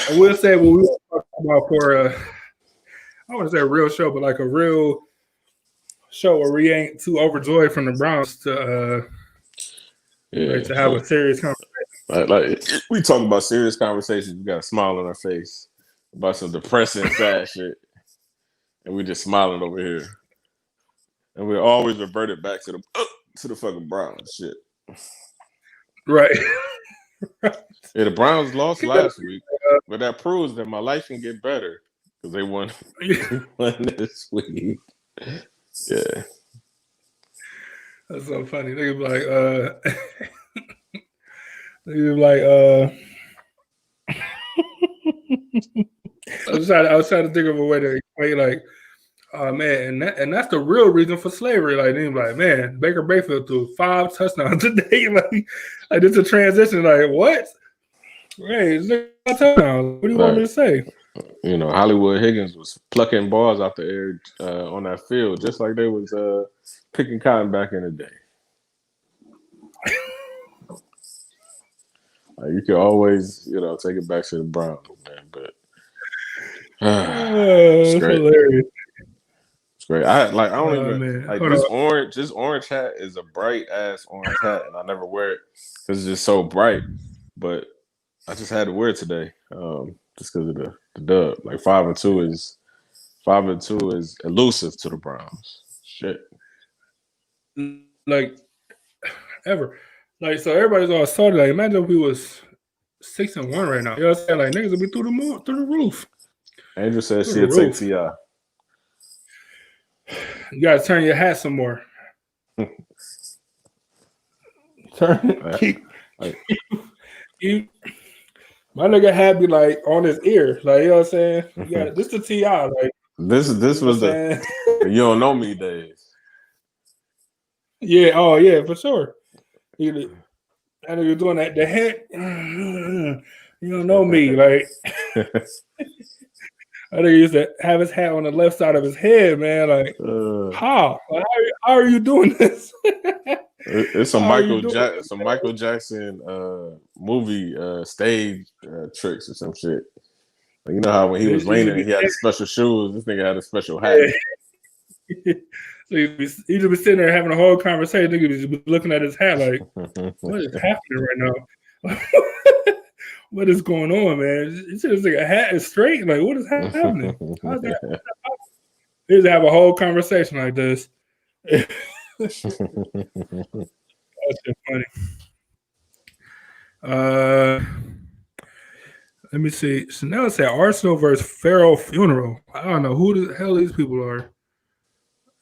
I will say what we want to talk about for I want to say a real show, but like a real show where we ain't too overjoyed from the Browns to have a serious conversation. Like we talk about serious conversations. We got a smile on our face about some depressing, sad shit, and we just smiling over here. And we always reverted back to the fucking Browns shit. Right. Yeah, the Browns lost last week, but that proves that my life can get better because they won this week. Yeah. That's so funny. They be like, I was trying to think of a way to explain, like, oh man, and that's the real reason for slavery. Like, they be like, man, Baker Mayfield threw 5 touchdowns today. like it's a transition. Like, what? Hey, it's not touchdowns. What do you want me to say? Hollywood Higgins was plucking balls out the air on that field, just like they was picking cotton back in the day. You can always, take it back to the Browns, man. But it's great. Hilarious. It's great. I don't even man. like Hold this on. orange. This orange hat is a bright ass orange hat, and I never wear it because it's just so bright. But I just had to wear it today, just because of the dub. Like 5-2 is elusive to the Browns. Shit. Like ever. Like, so everybody's all started. Like, imagine if we was 6-1 right now. You know what I'm saying? Like, niggas would be through the roof. Angel said she'll take T.I. You gotta turn your hat some more. My nigga hat be like on his ear. Like, you know what I'm saying? This the T.I. Like this was the you don't know me days. Yeah, oh yeah, for sure. And you're doing that, the head, you don't know me. Like, I think he used to have his hat on the left side of his head, man. Like, how? Like, how are you doing this? It's some Michael Jackson movie stage tricks or some shit. Like, you know how when he was raining, he had the special shoes. This nigga had a special hat. Yeah. So he'd just be sitting there having a whole conversation. Nigga just be looking at his hat like, what is happening right now? What is going on, man? It's just like a hat is straight. Like, what is happening? How's that? They just have a whole conversation like this. That's just funny. Let me see. Chanel said Arsenal versus Pharaoh Funeral. I don't know who the hell these people are.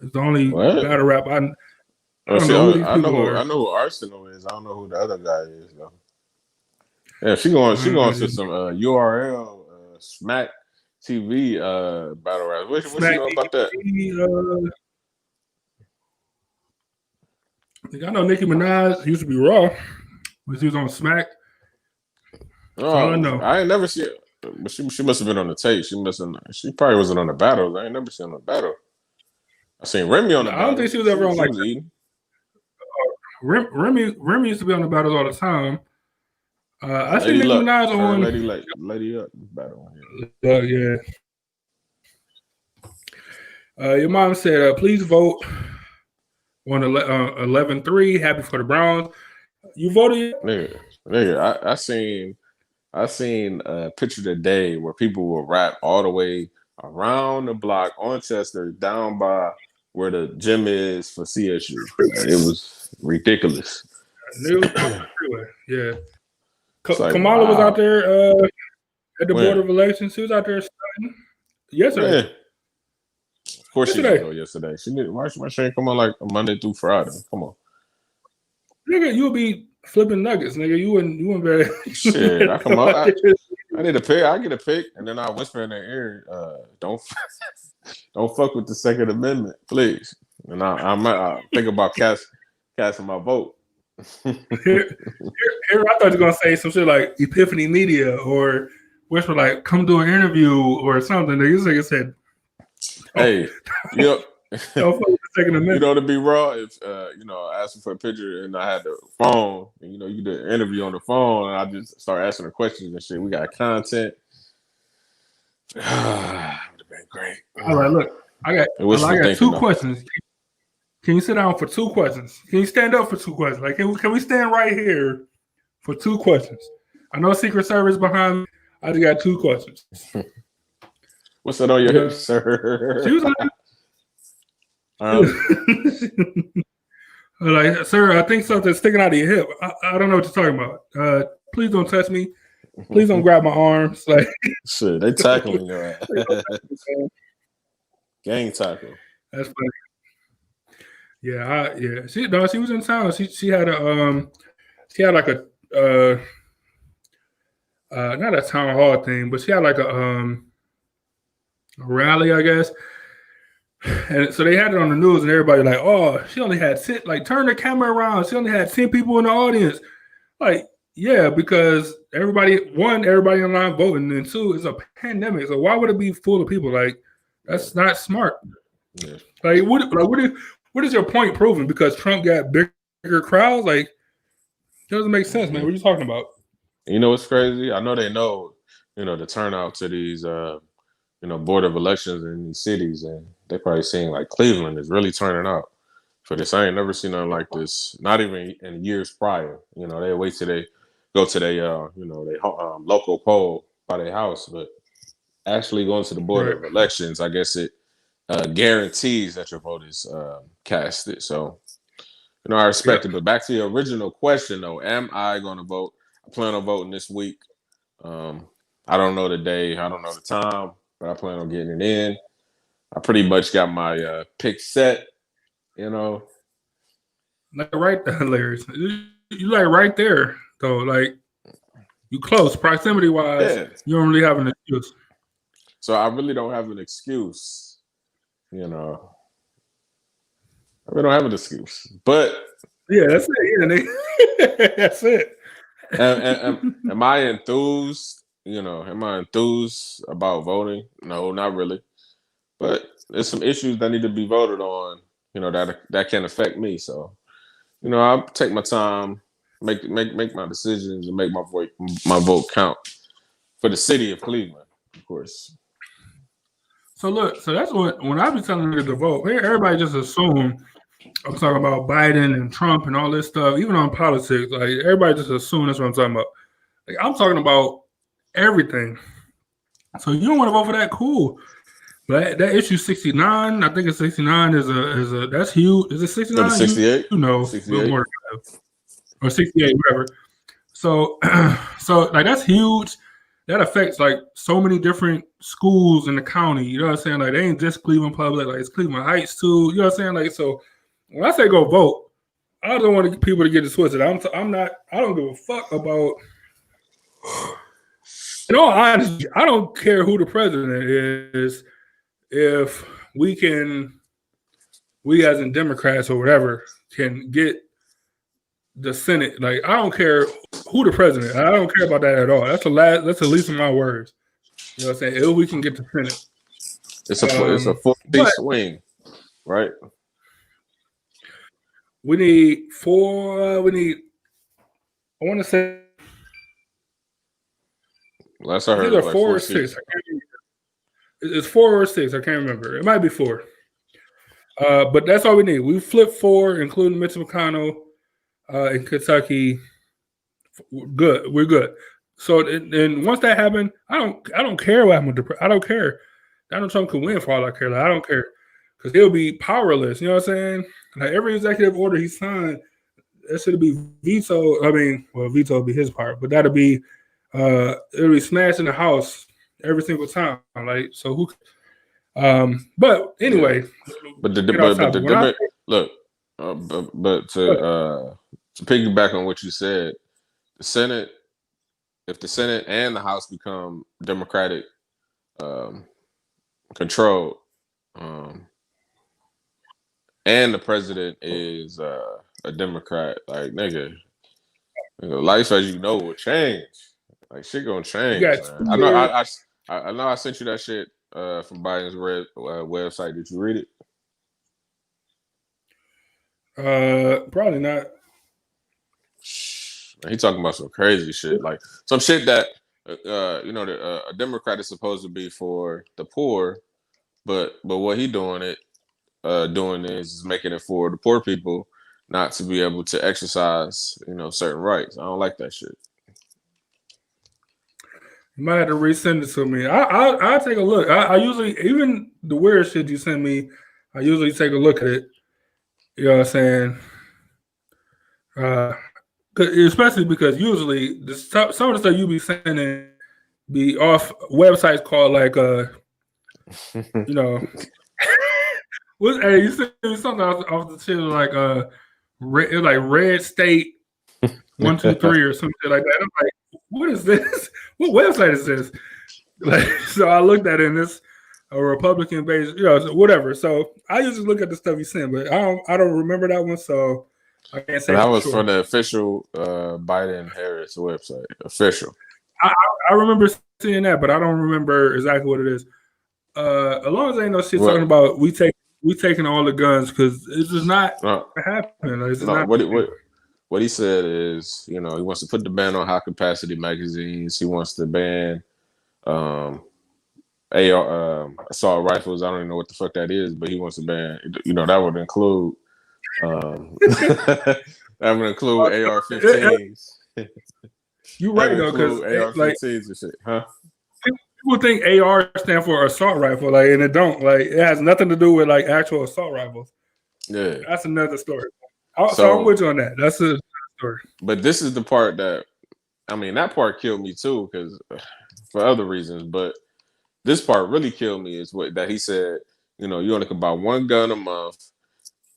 It's the only What? battle rap I Oh, don't see, know who these I people know are. who Arsenal is. I don't know who the other guy is though. Yeah, she going to some URL Smack TV battle rap. What you Smack know about that? I know Nicki Minaj used to be Raw, but she was on Smack. Oh, all I know. I ain't never seen it. But she must have been on the tape. She probably wasn't on the battle. I ain't never seen her on the battle. I seen Remy on the battle. I don't think she was ever on like was eating. Remy used to be on the battles all the time. I see Nicki Minaj on Lady Luck battle. Yeah. Your mom said, please vote on 11-3. Happy for the Browns. You voted? Nigga, I seen a picture today where people will rap all the way around the block on Chester, down by where the gym is for CSU. It was ridiculous. Yeah. Like, Kamala was out there at the Board of Elections. She was out there studying yesterday. Yeah. Of course she didn't go yesterday. She did. Why she ain't come on like Monday through Friday? Come on. Nigga, you'll be flipping nuggets, nigga. You wouldn't better. Shit, I come out. I need a pick. I get a pick, and then I whisper in their ear, don't fuck with the Second Amendment, please. And I might think about casting my vote. Here, I thought you were gonna say some shit like Epiphany Media or whisper like come do an interview or something. Nigga said, hey, don't fuck with the Second Amendment. You know, to be raw, if asking for a picture and I had the phone, and you did an interview on the phone, and I just start asking her questions and shit. We got content. Would have been great. All right, look, I got two questions. Can you sit down for two questions? Can you stand up for two questions? Like, can we stand right here for two questions? I know Secret Service behind me. I just got two questions. What's that on your hip, sir? She was like, sir, I think something's sticking out of your hip. I don't know what you're talking about. Please don't touch me. Please don't grab my arms. Like, shit, they tackling your ass. Gang tackle. That's funny. Yeah, she was in town. She had like a not a town hall thing, but she had like a rally, I guess. And so they had it on the news, and everybody like, oh, she only had turn the camera around. She only had 10 people in the audience. Like, yeah, because everybody online voting, and two, it's a pandemic. So why would it be full of people? Like, that's not smart. Yeah. Like, what is your point proving? Because Trump got bigger crowds? Like, it doesn't make sense, man. What are you talking about? You know what's crazy? I know they know, the turnout to these, Board of Elections in these cities, and they're probably seeing like Cleveland is really turning out for this. I ain't never seen nothing like this, not even in years prior. They wait till they go to their, local poll by their house, but actually going to the Board of Elections, I guess it guarantees that your vote is casted. So, I respect it. But back to your original question, though, am I going to vote? I plan on voting this week. I don't know the day. I don't know the time, but I plan on getting it in. I pretty much got my pick set, Like right there, Larry. You like right there, though. Like, you close. Proximity-wise, you don't really have an excuse. So I really don't have an excuse, I really don't have an excuse. But yeah, that's it. Yeah, that's it. Am I enthused? Am I enthused about voting? No, not really. But there's some issues that need to be voted on, that can affect me. So, I'll take my time, make my decisions, and make my vote count for the city of Cleveland, of course. So look, that's when I be telling you to vote, everybody just assume I'm talking about Biden and Trump and all this stuff, even on politics. Like, everybody just assume that's what I'm talking about. Like, I'm talking about everything. So you don't want to vote for that? Cool. But that issue 69, I think it's 69 is a that's huge. Is it 69? 68? 68. Or 68, whatever. So like that's huge. that affects like so many different schools in the county. You know what I'm saying? Like they ain't just Cleveland Public, like it's Cleveland Heights too. You know what I'm saying? Like so, when I say go vote, I don't want people to get it twisted. I'm not. I don't give a fuck about. In all honesty, I don't care who the president is. If we as in Democrats or whatever, can get the Senate. Like I don't care who the president. I don't care about that at all. That's the least of my worries. You know what I'm saying? If we can get the Senate, it's a 4-seat swing, right? We need 4. We need. I want to say. Last I heard, either 4 or 6. I can't remember. It's 4 or 6. I can't remember. It might be 4. But that's all we need. We flipped 4, including Mitch McConnell in Kentucky. Good. We're good. So and once that happened, I don't care what happened with I don't care. Donald Trump can win for all I care. Like, I don't care because he'll be powerless. You know what I'm saying? Like every executive order he signed, that should be vetoed. I mean, well, veto would be his part, but that'll be it'll be smashed in the House every single time. Like so, who? But anyway, but to piggyback on what you said, the Senate, if the Senate and the House become Democratic controlled, and the president is a Democrat, like nigga, life as you know will change. Like shit gonna change. I know. I sent you that shit from Biden's website. Did you read it? Probably not. He talking about some crazy shit, like some shit that a Democrat is supposed to be for the poor, but what he doing is making it for the poor people not to be able to exercise certain rights. I don't like that shit. You might have to resend it to me. I'll take a look. I usually, even the weird shit you send me, I usually take a look at it. You know what I'm saying? Especially because usually some of the stuff you be sending be off websites called like hey, you send me something off the shit like Red State 123 or something like that. I'm like, what is this? What website is this? Like, so I looked at it and it's a Republican based, whatever. So I usually look at the stuff you send, but I don't remember that one, so I can't say that was sure. from the official Biden-Harris website. Official. I remember seeing that, but I don't remember exactly what it is. As long as ain't no shit talking about we taking all the guns, because it's just not happening. Like, what he said is, he wants to put the ban on high capacity magazines. He wants to ban AR assault rifles. I don't even know what the fuck that is, but he wants to ban. That would include AR-15s. You're right though, because AR-15s and shit, huh? People think AR stand for assault rifle, like, and it don't. Like, it has nothing to do with like actual assault rifles. Yeah, that's another story. So I'm with you on that. That's a story. But this is the part that part killed me too, because for other reasons. But this part really killed me is that he said, you only can buy one gun a month.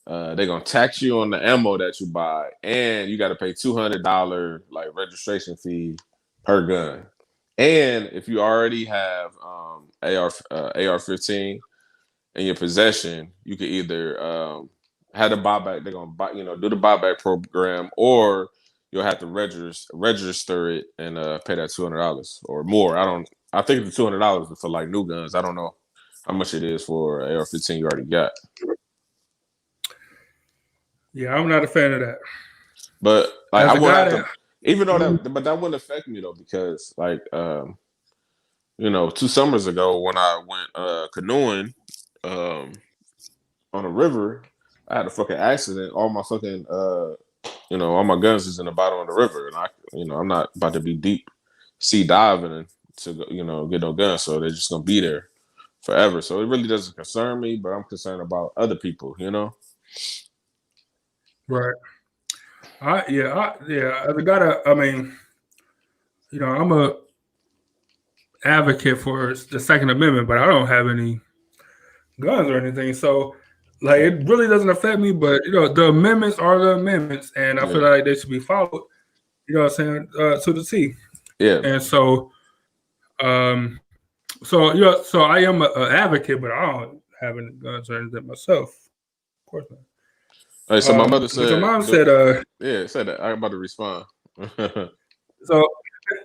They're gonna tax you on the ammo that you buy, and you got to pay $200 like registration fee per gun. And if you already have AR-15 in your possession, you could either have the buyback. They're gonna do the buyback program, or you'll have to register it and pay that $200 or more. I think the $200 is for like new guns. I don't know how much it is for AR-15 you already got. Yeah, I'm not a fan of that. But like, I would have to, even though but that wouldn't affect me though, because like 2 summers ago when I went canoeing on a river, I had a fucking accident. All my fucking all my guns is in the bottom of the river, and I'm not about to be deep sea diving to get no guns, so they're just gonna be there forever. So it really doesn't concern me, but I'm concerned about other people, Right. The guy that, I'm advocate for the Second Amendment, but I don't have any guns or anything. So, like, it really doesn't affect me. But the amendments are the amendments, and I feel like they should be followed. You know what I'm saying? To the T. Yeah. And so, so I am an advocate, but I don't have any guns or anything myself. Of course not. Hey, so my mother said. So mom said, said that. I'm about to respond. So,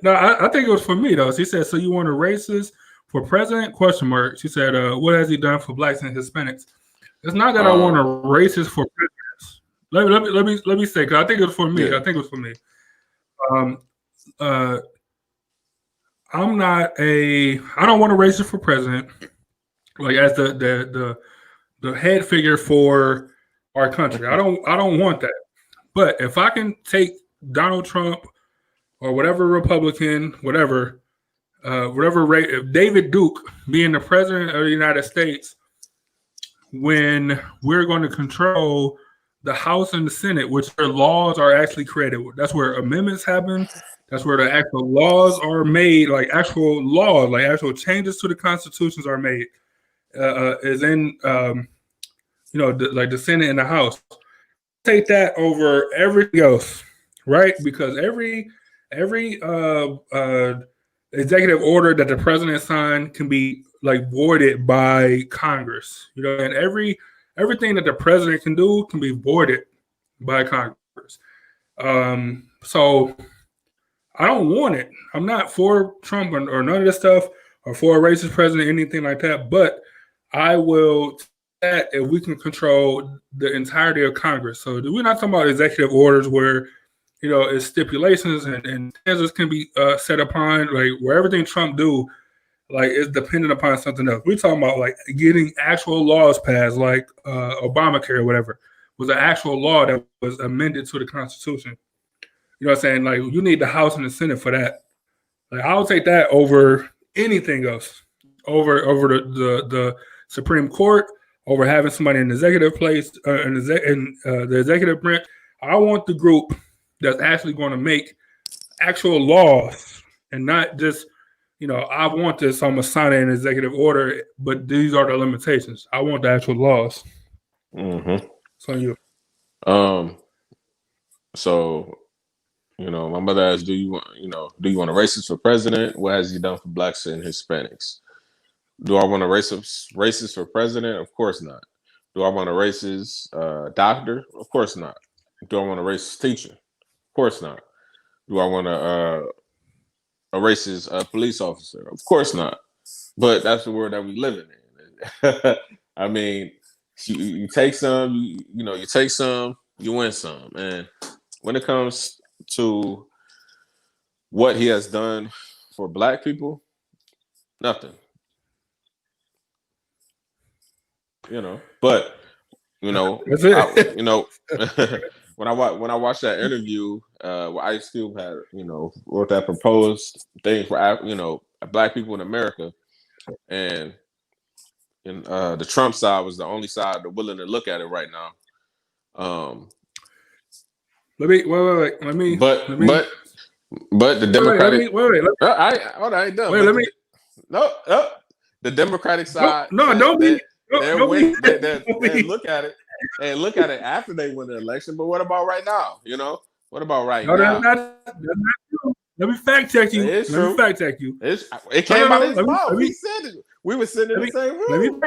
no, I think it was for me though. She said, "So you want a racist for president?" Question mark. She said, "What has he done for blacks and Hispanics?" It's not that I want a racist for presidents. Let me say, because I think it was for me. Yeah. I think it was for me. I don't want a racist for president, like as the head figure for our country. I don't want that. But if I can take Donald Trump or whatever Republican, whatever David Duke being the president of the United States, when we're going to control the House and the Senate, which where laws are actually created. That's where amendments happen. That's where the actual laws are made, like actual laws, like actual changes to the constitutions are made. Is in like the Senate and the House. Take that over everything else, right? Because every executive order that the president signed can be like voided by Congress. And everything that the president can do can be voided by Congress. So I don't want it. I'm not for Trump or none of this stuff or for a racist president, anything like that. But I will that if we can control the entirety of Congress. So we're not talking about executive orders where it's stipulations and standards can be set upon, like where everything Trump do, like is dependent upon something else. We're talking about like getting actual laws passed, like Obamacare or whatever was an actual law that was amended to the Constitution. You know what I'm saying? Like you need the House and the Senate for that. Like I'll take that over anything else, over the Supreme Court, over having somebody in the executive place, in the executive branch. I want the group that's actually going to make actual laws and not just, I want this, I'm going to sign an executive order, but these are the limitations. I want the actual laws. Mm-hmm. So you. So, my mother asked, do you want a racist for president? What has he done for blacks and Hispanics? Do I want a racist for president? Of course not. Do I want a racist doctor? Of course not. Do I want a racist teacher? Of course not. Do I want a racist police officer? Of course not. But that's the world that we live in. I mean, you take some, you take some, you win some. And when it comes to what he has done for black people, nothing. But that's it. when I watched that interview, where Ice Cube had wrote that proposed thing for black people in America, and the Trump side was the only side that willing to look at it right now. Let me. But the Democratic. Wait. I ain't done. Wait, let me. No. The Democratic side. No, don't be. They look at it and look at it after they win the election. But what about right now? What about right now? That's not true. Let me fact check you. It came out of his mouth. He said it. We were sitting in the same room.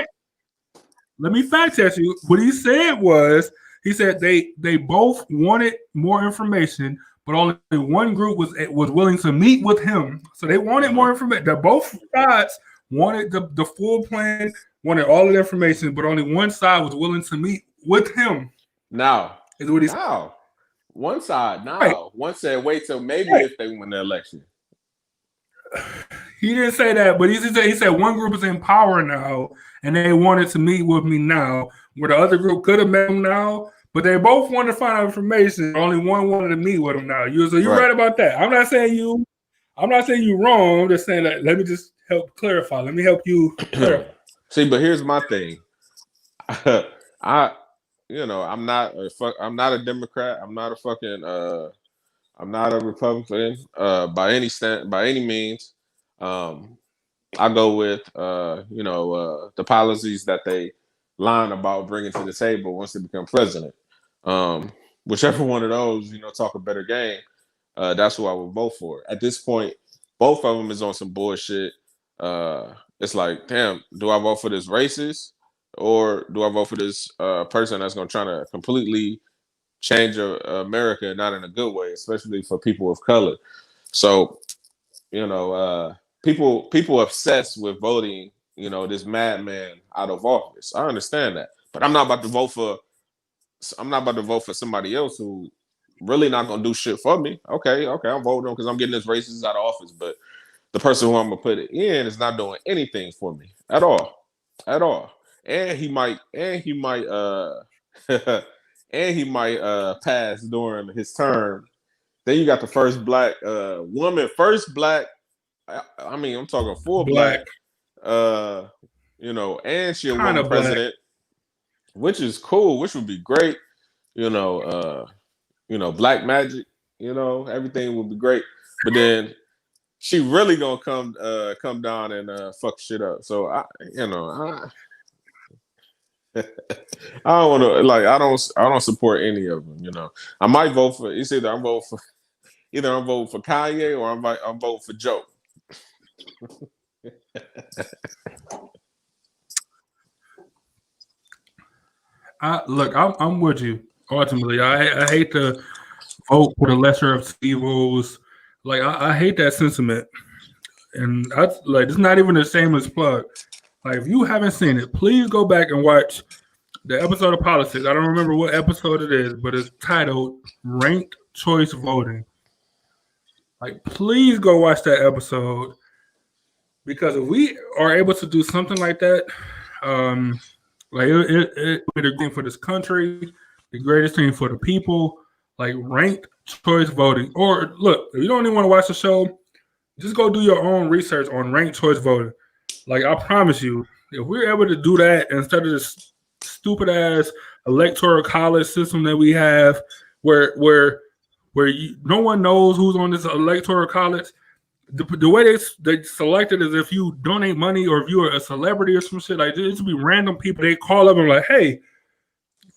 Let me fact check you. What he said was, he said they both wanted more information, but only one group was willing to meet with him. So they wanted more information. Both sides wanted the full plan, wanted all of the information, but only one side was willing to meet with him. Now, is what he said. Now, one side. Now, right. One said wait till maybe if they win the election. He didn't say that, but he said one group is in power now, and they wanted to meet with me now, where the other group could have met him now, but they both wanted to find out information. Only one wanted to meet with him now. You're right about that. I'm not saying you wrong. I'm just saying that. Let me just help clarify. Let me help you clarify. See, but here's my thing. I'm not a Democrat. I'm not a Republican by any means. I go with the policies that they line about bringing to the table once they become president. Whichever one of those, talk a better game. That's who I would vote for. At this point, both of them is on some bullshit. It's like, damn, do I vote for this racist or do I vote for this person that's going to try to completely change America, not in a good way, especially for people of color. So, people obsessed with voting, this madman out of office. I understand that, but I'm not about to vote for somebody else who really not gonna do shit for me. Okay, I'm voting because I'm getting this racist out of office, but the person who I'm gonna put it in is not doing anything for me at all. And he might and he might pass during his term. Then you got the first black woman, I'm talking full black. And she'll run the president, which is cool, which would be great. Black magic, everything would be great. But then she really gonna come down and fuck shit up. So I don't want to I don't support any of them. I might vote for. It's either I'm voting for Kanye or I'm voting for Joe. I'm with you. Ultimately, I hate to vote for the lesser of evils. I hate that sentiment, and it's not even the same as plug. If you haven't seen it, please go back and watch the episode of Politics. I don't remember what episode it is, but it's titled "Ranked Choice Voting." Please go watch that episode, because if we are able to do something like that, it would be the thing for this country, the greatest thing for the people. Ranked choice voting. Or look, if you don't even want to watch the show, just go do your own research on ranked choice voting. I promise you, if we're able to do that instead of this stupid ass electoral college system that we have, where no one knows who's on this electoral college. The way they select it is if you donate money or if you're a celebrity or some shit. It should be random people. They call up and hey,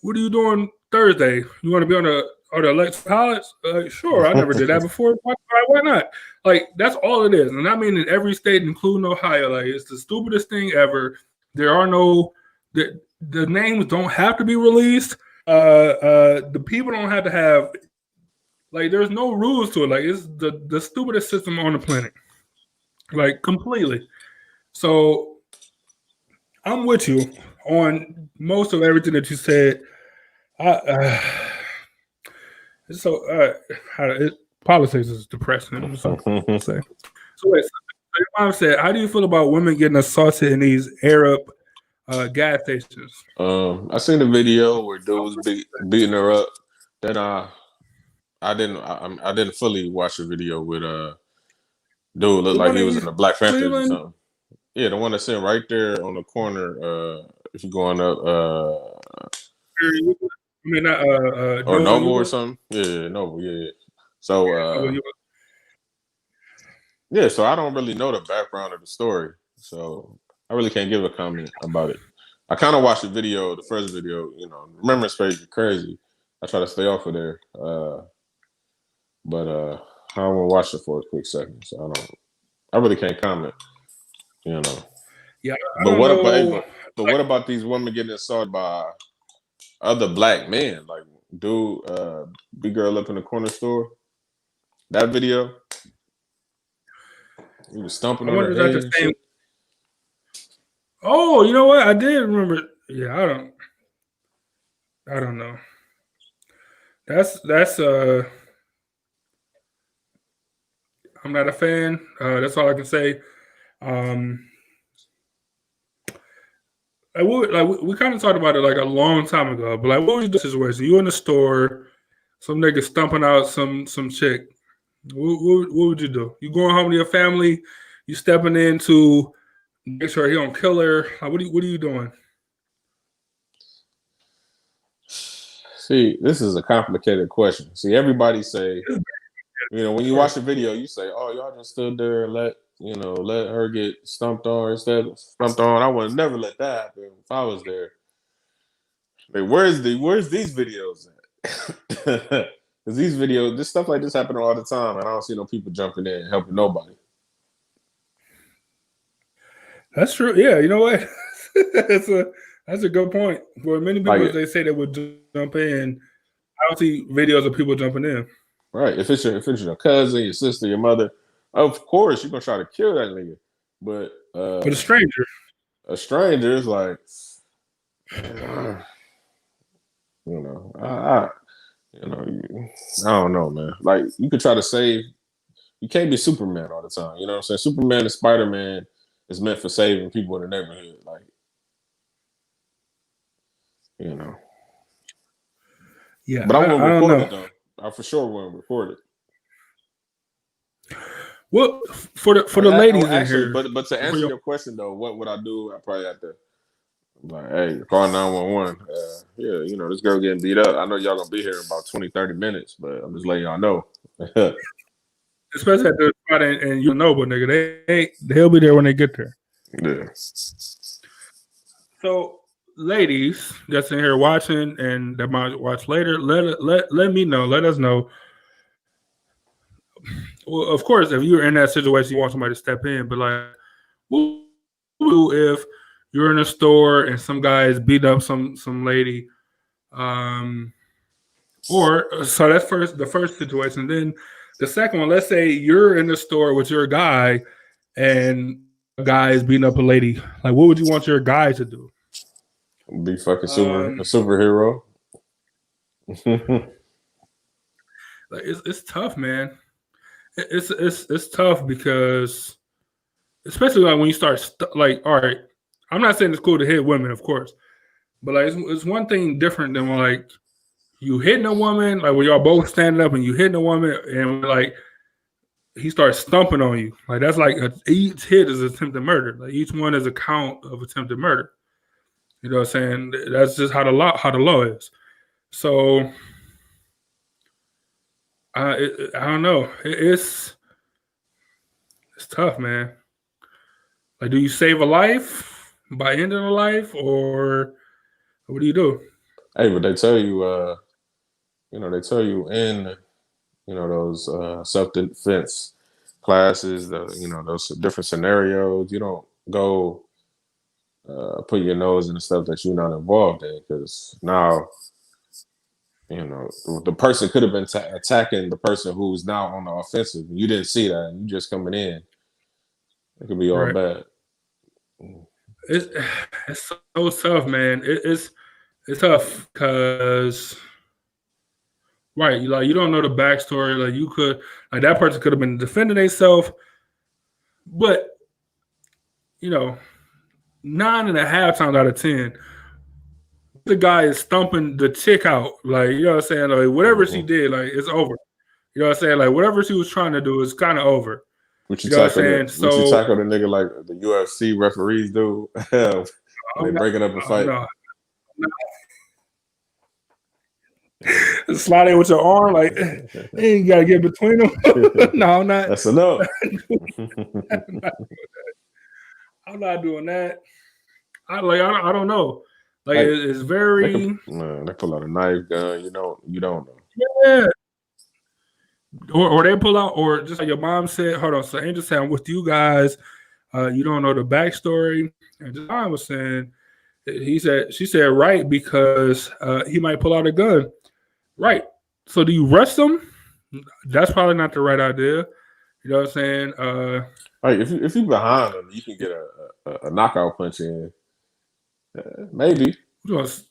what are you doing Thursday? You want to be on the electoral college? Sure, I never did that before. Why not? That's all it is. And I mean in every state, including Ohio. It's the stupidest thing ever. There are the names don't have to be released. The people don't have to have. There's no rules to it. It's the stupidest system on the planet. Completely. So I'm with you on most of everything that you said. Politics is depressing. So wait, so your mom said, how do you feel about women getting assaulted in these Arab gas stations? I seen the video where dude was beating her up. Then I didn't fully watch the video with dude looked like he was in the Black Panthers or something. Yeah, the one that's sitting right there on the corner. If you're going up, or Noble or something. Yeah, Noble. Yeah. So so I don't really know the background of the story, so I really can't give a comment about it. I kind of watched the first video. Remembrance page is crazy. I try to stay off of there. But I don't want to watch it for a quick second, so I really can't comment. Yeah. But what about these women getting assaulted by other black men? Big girl up in the corner store. That video, he was stomping on her head. Oh, you know what? I did remember. Yeah, I don't know. That's I'm not a fan. That's all I can say. We kind of talked about it a long time ago. But what was the situation? You in the store, some nigga stumping out some chick. What would you do? You going home to your family? You stepping in to make sure he don't kill her? What are you doing? See, this is a complicated question. See, everybody say. When you watch the video, you say, "Oh, y'all just stood there and let let her get stumped on instead of stumped on. I would never let that happen if I was there. Like, where's these videos at? Because these videos, this stuff like this happen all the time, and I don't see no people jumping in and helping nobody. That's true. Yeah, you know what? that's a good point. For many people, Like, they say they would jump in. I don't see videos of people jumping in. Right. If it's your cousin, your sister, your mother, of course you're gonna try to kill that nigga. But a stranger is like, I don't know, man. Like, you could try to save. You can't be Superman all the time. You know what I'm saying? Superman and Spider-Man is meant for saving people in the neighborhood. Like, Yeah, but I won't don't record know. it though. I for sure won't record it. Well, for the ladies in here. But to answer your question though, what would I do? I probably have to like, hey, call 911. This girl getting beat up. I know y'all gonna be here in about 20, 30 minutes, but I'm just letting y'all know. Especially at the spot, and but nigga, they'll be there when they get there. Yeah. So, ladies that's in here watching and that might watch later, let me know. Let us know. Well, of course, if you're in that situation, you want somebody to step in. But like, what do if you're in a store and some guy is beat up some lady? So that's the first situation. Then the second one, let's say you're in the store with your guy and a guy is beating up a lady. Like, what would you want your guy to do? Be fucking a superhero. Like, it's tough, man. It's tough because, especially like when you start like, all right, I'm not saying it's cool to hit women, of course, but like it's one thing different than when like you hitting a woman, like when y'all both standing up and you hitting a woman and like he starts stumping on you. Like, that's like each hit is attempted murder. Like, each one is a count of attempted murder. You know what I'm saying? That's just how the law is. So I don't know. It's tough, man. Like, do you save a life by ending a life, or what do you do? Hey, but they tell you, they tell you in, those self-defense classes, those different scenarios, you don't go put your nose in the stuff that you're not involved in, because now, the person could have been attacking the person who's now on the offensive. You didn't see that, and you just coming in. It could be all Right. bad. It's so tough, man. It's tough because, right, you don't know the backstory. Like, you could, like, that person could have been defending themselves, but 9.5 times out of 10, the guy is stumping the chick out. Like, you know what I'm saying? Like, whatever she did, like, it's over. You know what I'm saying? Like, whatever she was trying to do is kind of over. Would you know tackle what I'm saying? would you tackle the nigga like the UFC referees do? They breaking up a fight. No. Slide in with your arm, like, you gotta get between them. No, I'm not. That's enough. I'm not doing that. I don't know. Like, it's very. They pull out a knife, gun. You don't know. Yeah. Or they pull out, or just like your mom said. Hold on. So Angel said, "I'm with you guys. You don't know the backstory." And John was saying, she said, right, because he might pull out a gun. Right. So do you rush them? That's probably not the right idea. You know what I'm saying? Right. If you behind them, you can get a knockout punch in. Maybe. Chris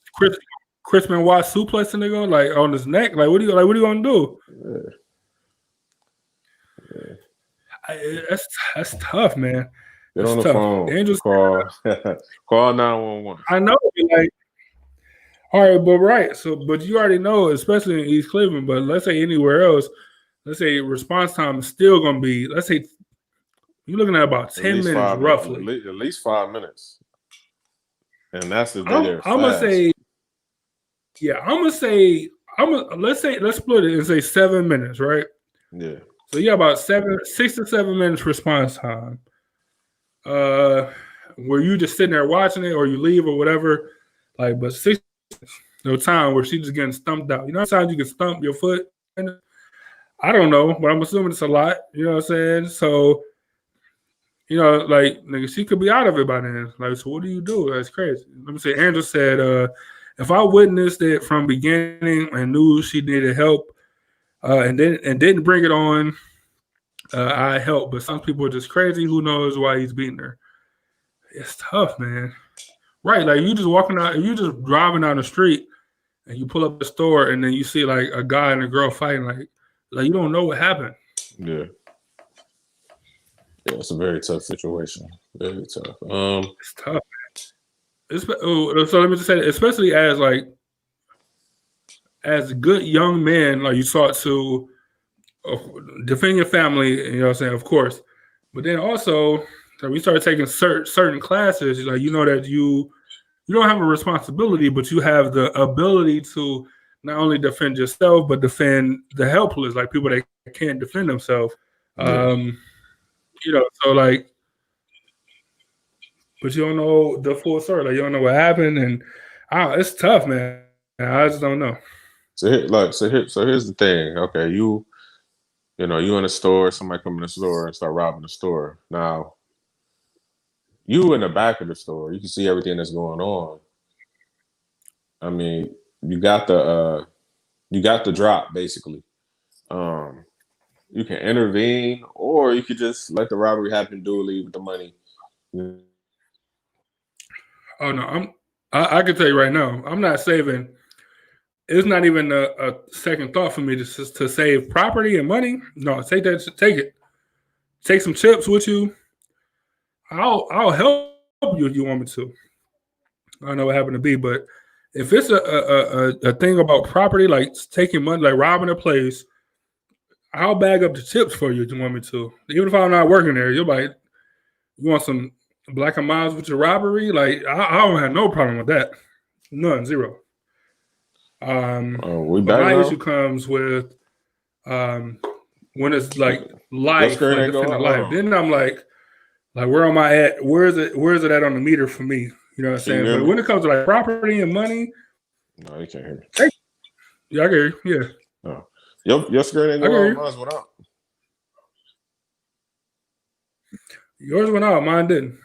Benoit suplex the nigga like on his neck. Like, what are you gonna do? That's tough, man. Get on the phone. Angels call 911. I know, like, all right, but right. So, but you already know, especially in East Cleveland. But let's say anywhere else, let's say response time is still gonna be. Let's say you're looking at about 10 minutes, roughly. At least 5 minutes. And that's the I'm gonna say, yeah. Let's split it and say 7 minutes, right? Yeah. So you got about 6 to 7 minutes response time. Where you just sitting there watching it, or you leave or whatever. Like, but 6 no time where she's just getting stumped out. You know, sometimes you can stump your foot. I don't know, but I'm assuming it's a lot. You know what I'm saying? So, you know, like, nigga, she could be out of it by then. Like, so what do you do? That's crazy. Let me say, Andrew said, if I witnessed it from beginning and knew she needed help, and didn't bring it on, I help. But some people are just crazy. Who knows why he's beating her? It's tough, man. Right, like you just walking out, you just driving down the street, and you pull up the store, and then you see like a guy and a girl fighting. Like you don't know what happened. Yeah. Yeah, it's a very tough situation. Very tough. It's tough, man. So let me just say, especially as good young men, like you sought to defend your family, you know what I'm saying, of course. But then also, we started taking certain classes, like you know that you don't have a responsibility, but you have the ability to not only defend yourself, but defend the helpless, like people that can't defend themselves. Yeah. You know, so like, but you don't know the full story. Like you don't know what happened, and it's tough, man. I just don't know. So here's the thing. Okay, you know, you in a store, somebody come in the store and start robbing the store. Now, you in the back of the store, you can see everything that's going on. I mean, you got the drop basically. You can intervene, or you could just let the robbery happen, do leave with the money. Oh no, I can tell you right now, I'm not saving. It's not even a second thought for me to save property and money. No, take it. Take some chips with you. I'll help you if you want me to. I don't know what happened to be, but if it's a thing about property, like taking money, like robbing a place, I'll bag up the chips for you if you want me to. Even if I'm not working there, you're like, you want some Black and Miles with your robbery? Like, I don't have no problem with that. None, zero. We but back my now? issue comes with when it's like life, screen like ain't defending going? life. Hold on. Then I'm like where am I at? Where is it at on the meter for me? You know what I'm Can you saying? hear But me? when it comes to like property and money, No, you can't hear me. yeah, I get you. Yeah. No. Your screen ain't I hear going. you. Mine's went out. Yours went out, mine didn't.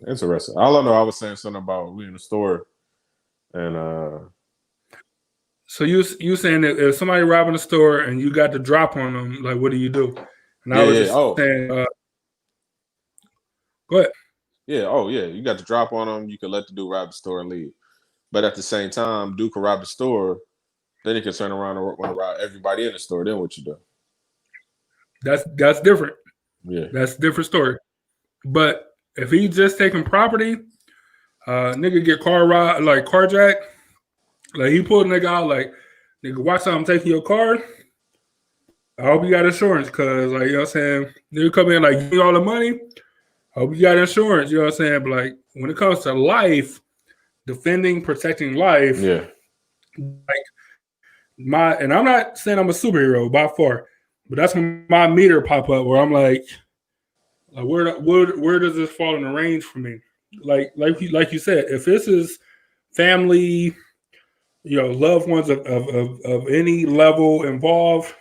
Interesting. All I know, I was saying something about we in the store, and So you saying that if somebody robbing a store and you got the drop on them, like what do you do? And I was just saying, go ahead. Yeah. Oh, yeah. You got the drop on them. You can let the dude rob the store and leave. But at the same time, dude can rob the store. Then he can turn around and want to rob everybody in the store. Then what you do? That's different. Yeah. That's a different story. But if he's just taking property, nigga get carjacked, like he pulled a nigga out, like, nigga, watch out, I'm taking your car. I hope you got insurance, cause like, you know what I'm saying, nigga come in like, give me all the money. I hope you got insurance, you know what I'm saying? But like when it comes to life, defending, protecting life, Yeah. like and I'm not saying I'm a superhero by far, but that's when my meter pop up where I'm like where does this fall in the range for me? Like you said, if this is family, you know, loved ones of any level involved,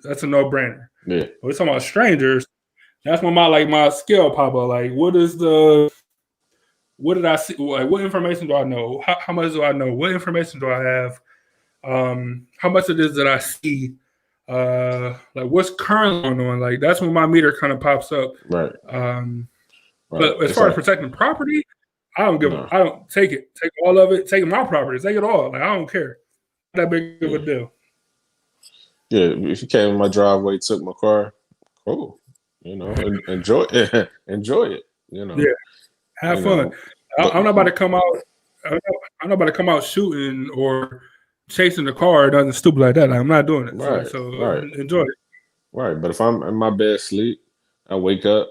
that's a no-brainer. Yeah. We're talking about strangers. That's when my scale pop up. Like, what did I see? Like, what information do I know? How much do I know? What information do I have? How much of this did I see? Like, what's currently going on? Like, that's when my meter kind of pops up. Right. But as far as protecting property, I don't give. I don't take it. Take all of it. Take my property. Take it all. Like, I don't care. Not that big of a deal. Yeah. If you came in my driveway, took my car, cool. You know, enjoy it. Enjoy it. You know. Yeah. Have fun. I'm not about to come out. I'm not about to come out shooting or chasing the car or nothing stupid like that. Like, I'm not doing it. Right. So Right. Enjoy it. Right. But if I'm in my bed sleep, I wake up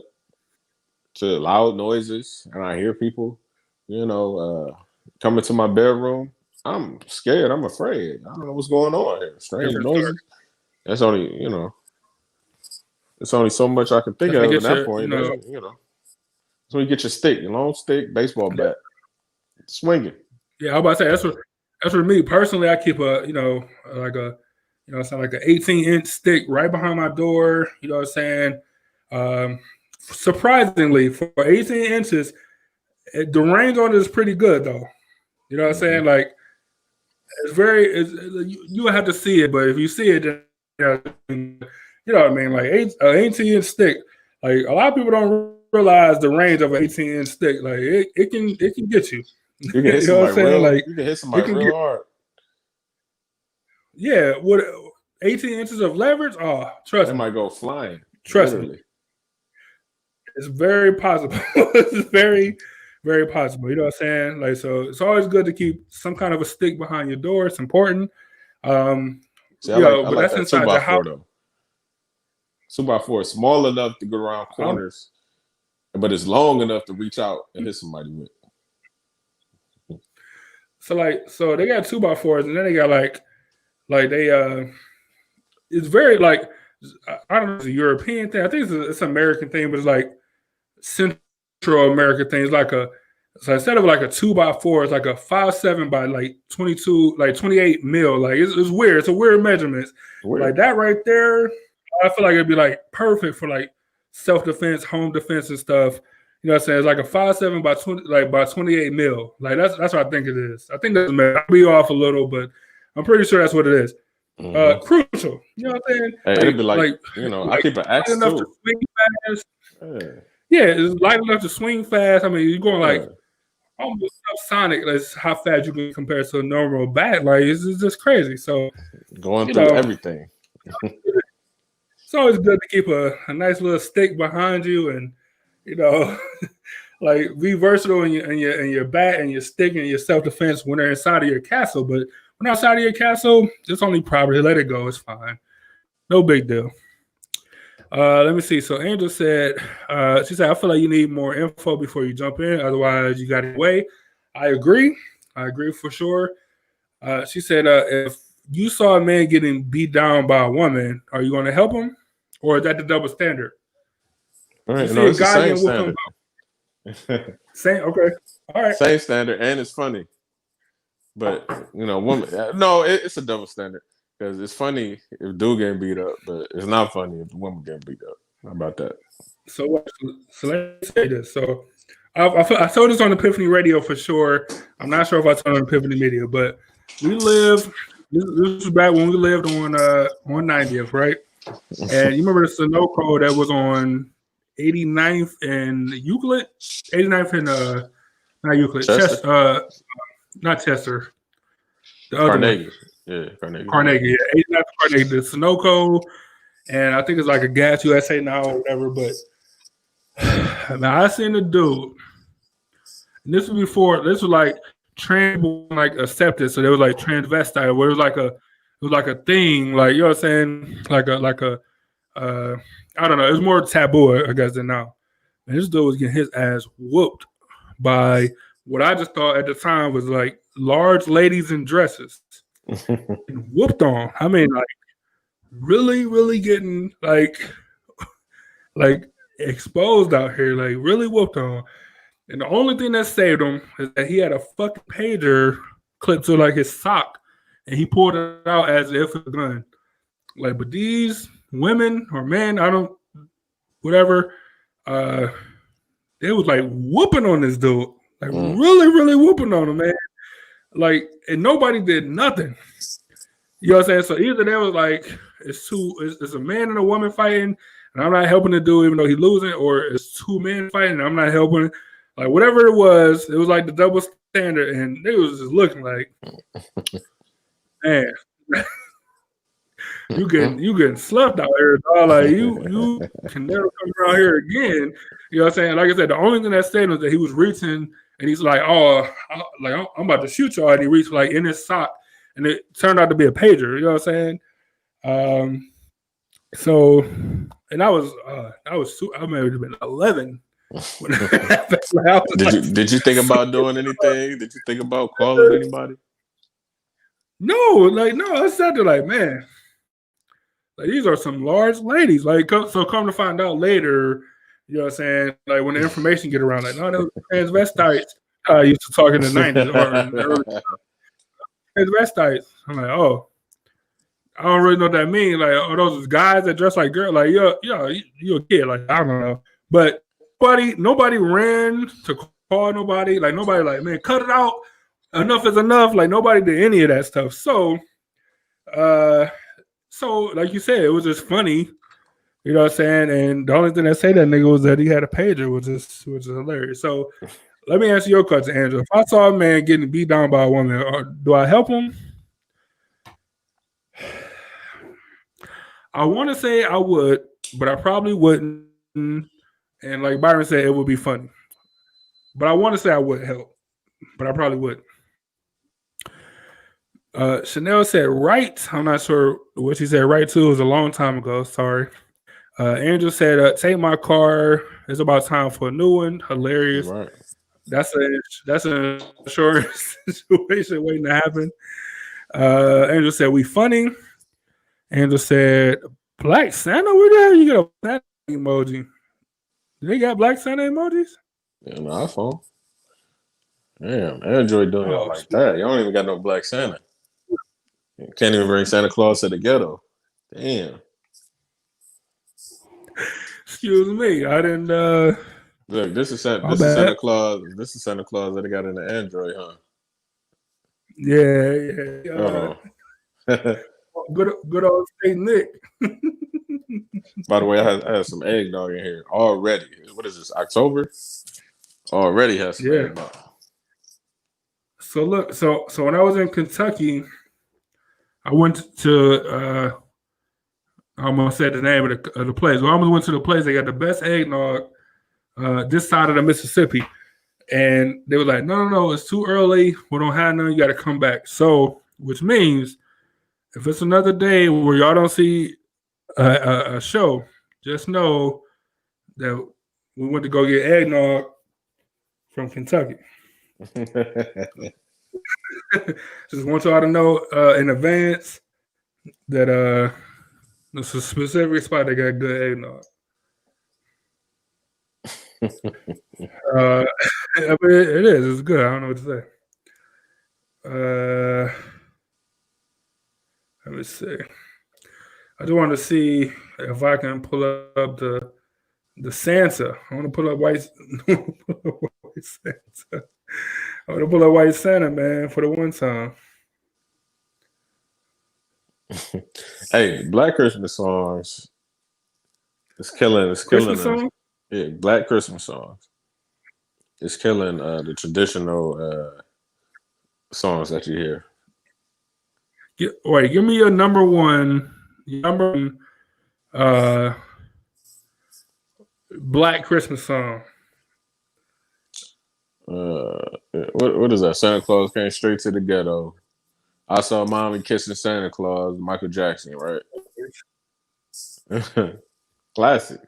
to loud noises and I hear people, you know, come into my bedroom. I'm scared. I'm afraid. I don't know what's going on here. Strange noises. That's only, it's only so much I can think of at that point. So you get your stick, your long stick, baseball bat, swinging. Yeah, I was about to say that's for me personally. I keep like an 18-inch stick right behind my door. You know what I'm saying? Surprisingly, for 18 inches, the range on it is pretty good though. You know what I'm saying? Like you have to see it, but if you see it, then, you know what I mean? Like an 18-inch stick. Like a lot of people don't realize the range of an 18-inch stick. Like it can get you. You can hit somebody you can hit somebody real hard. Yeah, what 18 inches of leverage? Oh, trust me. It might go flying. Trust me. It's very possible. It's very, very possible. You know what I'm saying? Like, so it's always good to keep some kind of a stick behind your door. It's important. See, I like that's that inside the house. 2x4 is small enough to go around corners, but it's long enough to reach out and hit somebody with. So they got 2x4s, and then they got it's very like, I don't know if it's a European thing. I think it's an American thing, but it's like Central American thing. It's like so instead of like a 2x4, it's like a 5.7 by like 22, like 28 mil. Like it's weird. It's a weird measurement. Like that right there, I feel like it'd be like perfect for like self-defense, home defense and stuff. You know what I'm saying? It's like a 5.7 by 20, like by 28 mil. Like that's what I think it is. I think that's I'll be off a little, but I'm pretty sure that's what it is. Crucial. You know what I'm saying? Hey, it'd be like I keep an axe enough too. To swing fast. Yeah, it's light enough to swing fast. I mean, you're going like almost subsonic. That's how fast you can compare to a normal bat. Like it's just crazy. So going through everything. It's always good to keep a nice little stick behind you, and like be versatile in your bat and your stick and your self defense when they're inside of your castle. But when outside of your castle, it's only property. Let it go. It's fine. No big deal. Let me see. So Angel said, she said, I feel like you need more info before you jump in. Otherwise, you got it away. I agree for sure. She said, if you saw a man getting beat down by a woman, are you going to help him? Or is that the double standard? All right. No, it's the same standard. Same. Okay. All right. Same standard. And it's funny. But, woman, no, it's a double standard. Because it's funny if dude getting beat up, but it's not funny if the woman getting beat up. How about that? So let me say this. So I told this on Epiphany Radio for sure. I'm not sure if I told on Epiphany Media, but we lived. This was back when we lived on 90th, right? And you remember the Sunoco that was on 89th and Euclid, 89th and not Euclid, Chester. Not Chester. The other Carnegie. One. Yeah, Carnegie, yeah. 89th Carnegie, the Sunoco, and I think it's like a Gas USA now or whatever. But I seen the dude. And this was like trans, like accepted. So there was like transvestite, where it was like a thing, like you know what I'm saying, like a I don't know. It was more taboo, I guess, than now. And this dude was getting his ass whooped by what I just thought at the time was like large ladies in dresses. Whooped on. I mean, like really, really getting like exposed out here, like really whooped on. And the only thing that saved him is that he had a fucking pager clipped to like his sock, and he pulled it out as if it's a gun. Like, but these women or men, whatever, they was like whooping on this dude, like really, really whooping on him, man. Like, and nobody did nothing. You know what I'm saying? So either they was like, it's a man and a woman fighting, and I'm not helping the dude even though he's losing, or it's two men fighting, and I'm not helping. Like, whatever it was like the double standard, and they was just looking like, man, you getting slept out here, dog. Like you can never come around here again. You know what I'm saying? Like I said, the only thing that stayed was that he was reaching, and he's like, I'm about to shoot y'all, and he reached like in his sock, and it turned out to be a pager. You know what I'm saying? So, and I may have been 11. Did you think about doing anything? Did you think about calling anybody? No, I said to like, man, like these are some large ladies. Like, so come to find out later, you know what I'm saying? Like when the information get around, like, no, those transvestites used to talk in the 90s or in the early transvestites. I'm like, oh, I don't really know what that means. Like, oh, those guys that dress like girls. Like, you're a kid. Like, I don't know. But nobody ran to call nobody. Like, nobody like, man, cut it out. Enough is enough. Like, nobody did any of that stuff. So, like you said, it was just funny. You know what I'm saying? And the only thing that say that nigga was that he had a pager, which is hilarious. So let me answer your question, Andrew. If I saw a man getting beat down by a woman, do I help him? I want to say I would, but I probably wouldn't. And like Byron said, it would be funny. But I want to say I would help, but I probably wouldn't. Chanel said right. I'm not sure what she said right to. It was a long time ago. Sorry. Andrew said, take my car. It's about time for a new one. Hilarious. Right. That's an insurance situation waiting to happen. Andrew said, we funny. Andrew said, Black Santa? Where the hell you get a Santa emoji? Do they got Black Santa emojis? Yeah, on the iPhone. Damn, Android doing y'all like that. You don't even got no Black Santa. You can't even bring Santa Claus to the ghetto. Damn. Excuse me, I didn't. Look, this is Santa Claus. This is Santa Claus that I got in the Android, huh? Yeah. Good old Saint Nick. By the way, I had some eggnog in here already. What is this? October? Already has some eggnog. So look, so when I was in Kentucky, I went to I almost said the name of the place. Well, I almost went to the place. They got the best eggnog this side of the Mississippi. And they were like, no, it's too early. We don't have none. You got to come back. So, which means if it's another day where y'all don't see a show, just know that we went to go get eggnog from Kentucky. Just want y'all to know in advance that it's a specific spot that got good eggnog. I mean, it is. It's good. I don't know what to say. Let me see. I just want to see if I can pull up the Santa. I want to pull up white Santa. I want to pull up White Santa, man, for the one time. Hey, Black Christmas songs. It's killing. It's killing. Christmas song? Yeah, Black Christmas songs. It's killing the traditional songs that you hear. Give me your number one Black Christmas song. What is that? Santa Claus came straight to the ghetto. I saw mommy kissing Santa Claus. Michael Jackson, right? Classic.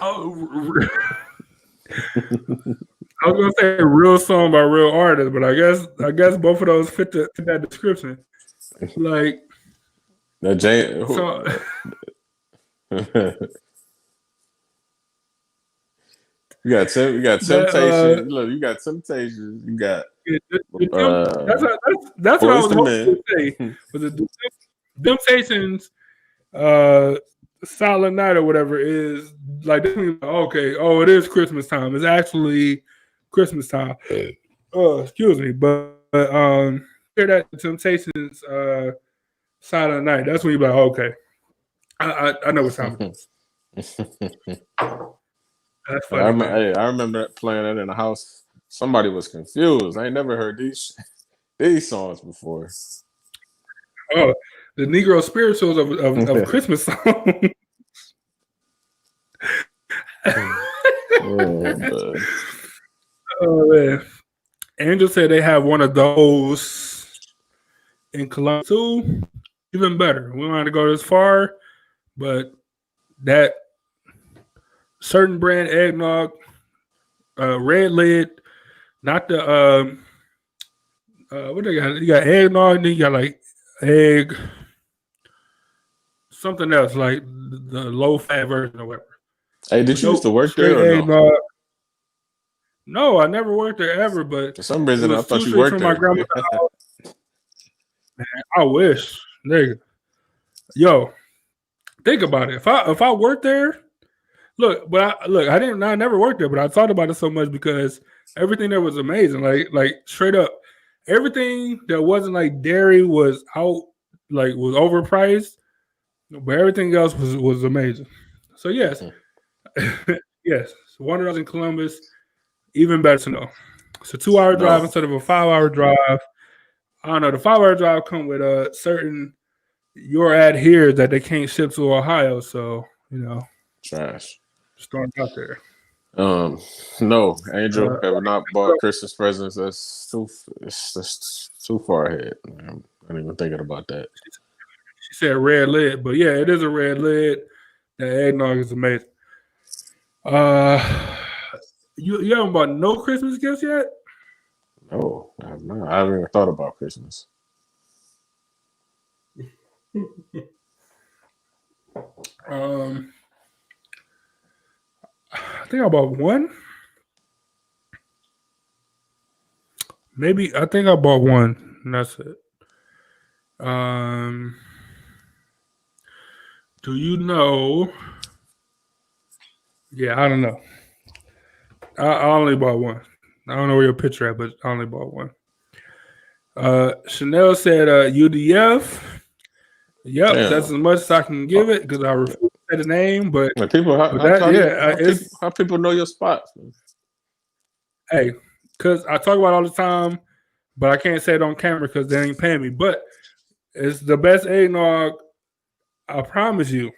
Oh, I was gonna say real song by real artist, but I guess both of those fit that description. Like that Jane. So, you got Temptation. Look, you got Temptation. You got. That's what I was going to say. Was it Temptations? Silent Night or whatever is like. Okay, it is Christmas time. It's actually Christmas time. Excuse me, but hear that Temptations Silent Night. That's when you're like, okay, I know what's happening. That's funny. I remember playing that in the house. Somebody was confused. I ain't never heard these songs before. Oh, the Negro spirituals of Christmas songs. Oh man. Angel said they have one of those in Columbus too. Even better. We don't have to go this far, but that certain brand eggnog, red lid, not the what they got? You got eggnog, and then you got like egg, something else like the low fat version or whatever. Hey, did you used to work straight there or no? eggnog. No, I never worked there ever. But For some reason, it I was thought 2 you streets worked from there. my grandmother's house. Man, I wish, nigga. Yo, think about it. If I worked there, I never worked there, but I thought about it so much because everything there was amazing. Like straight up, everything that wasn't like dairy was out, like was overpriced, but everything else was amazing. So yes, yes, one of those in Columbus, even better to know. It's a 2-hour drive No. instead of a 5-hour drive. I don't know. The 5-hour drive come with a certain your ad here that they can't ship to Ohio. So Trash. just throwing it out there. No, Angel have not bought Christmas presents. That's too far ahead. I'm not even thinking about that. She said red lid, but yeah, it is a red lid. That eggnog is amazing. You haven't bought no Christmas gifts yet? No, I have not. I haven't even thought about Christmas. I think I bought one. Maybe I think I bought one, and that's it. Do you know? Yeah, I don't know. I only bought one. I don't know where your picture at, but I only bought one. Chanel said UDF. Yep, Damn. that's as much as I can give it because I refuse to say the name. But Like people, how people know your spots? Hey, because I talk about it all the time, but I can't say it on camera because they ain't paying me. But it's the best eggnog. I promise you.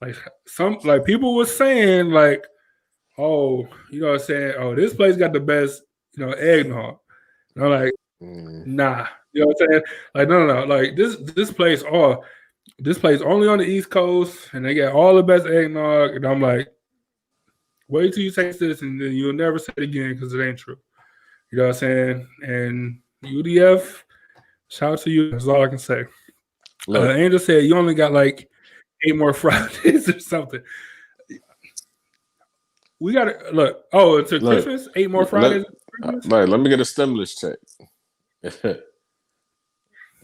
Like people were saying, like, oh, saying, oh, this place got the best, eggnog. And I'm like, nah. You know what I'm saying? Like, no. Like this place only on the East Coast, and they got all the best eggnog. And I'm like, wait till you taste this, and then you'll never say it again because it ain't true. You know what I'm saying? And UDF, shout out to you. That's all I can say. Angel said you only got like 8 more Fridays or something. We got to look. Oh, until Christmas, 8 more Fridays. Let me get a stimulus check.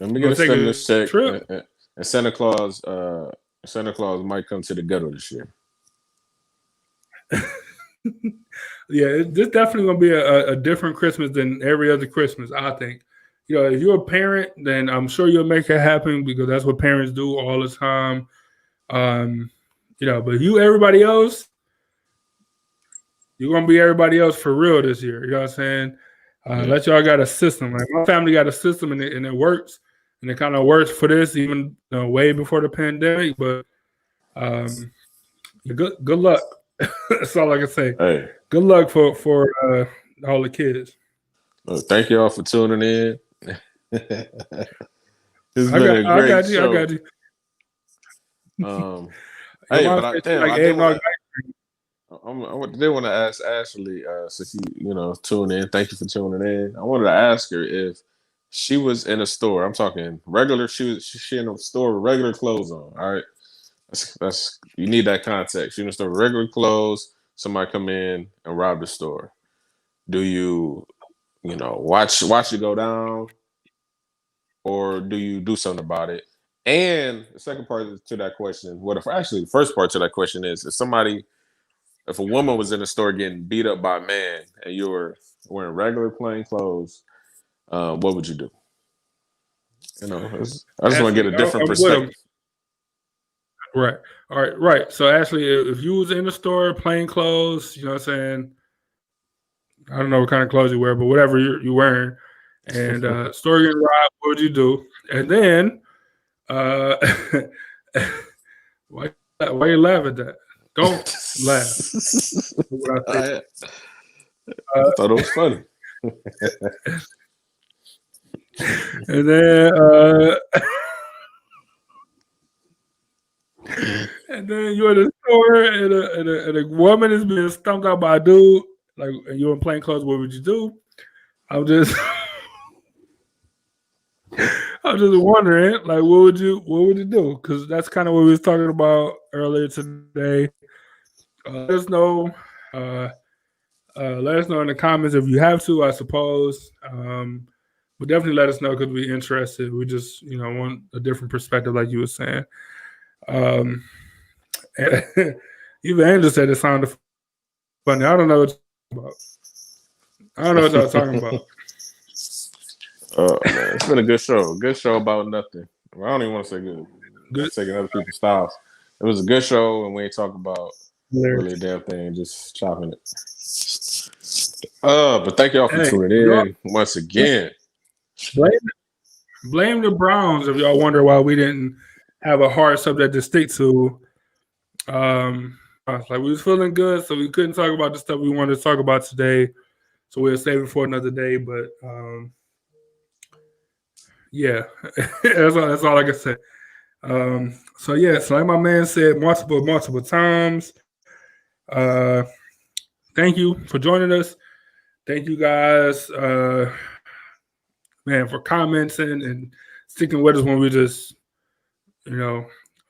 Let me get a stimulus check. And Santa Claus might come to the ghetto this year. Yeah, this definitely gonna be a different Christmas than every other Christmas. I think. If you're a parent, then I'm sure you'll make it happen because that's what parents do all the time. But everybody else, you're gonna be everybody else for real this year. You know what I'm saying? Let y'all got a system. Like my family got a system and it works, and it kind of works for this even way before the pandemic. But good luck. That's all I can say. Hey, good luck for all the kids. Look, thank you all for tuning in. I got you. Hey, but I did want to ask Ashley, since you tune in. Thank you for tuning in. I wanted to ask her if she was in a store. I'm talking regular. She in a store with regular clothes on. All right, that's you need that context. She in a store with regular clothes. Somebody come in and rob the store. Do you watch it go down, or do you do something about it? And the second part to that question, the first part to that question is, if a woman was in the store getting beat up by a man and you were wearing regular plain clothes, what would you do? I just want to get a different perspective. Right. All right. Right. So Ashley, if you was in the store, plain clothes, you know what I'm saying? I don't know what kind of clothes you wear, but whatever you're wearing, and store getting robbed, what would you do? And then, why you laugh at that? Don't laugh. I thought it was funny. And then, and then you're in the store, and a woman is being stumped out by a dude. Like, and you're in plain clothes. What would you do? I'm just was just wondering, like, what would you do? Because that's kind of what we was talking about earlier today. Let us know. Let us know in the comments if you have to. I suppose. But definitely let us know because we're interested. We just, want a different perspective, like you were saying. Even Angel said it sounded funny. I don't know what you're talking about. I don't know what y'all talking about. Oh man, it's been a good show. Good show about nothing. Well, I don't even want to say good. Good. Taking other people's styles. It was a good show, and we ain't talking about really a damn thing. Just chopping it. But thank y'all for tuning in once again. Blame the Browns if y'all wonder why we didn't have a hard subject to stick to. Like we was feeling good, so we couldn't talk about the stuff we wanted to talk about today. So we'll save it for another day. But yeah, that's all I can say. So like my man said multiple times. Thank you for joining us. Thank you guys, man, for commenting and sticking with us when we just,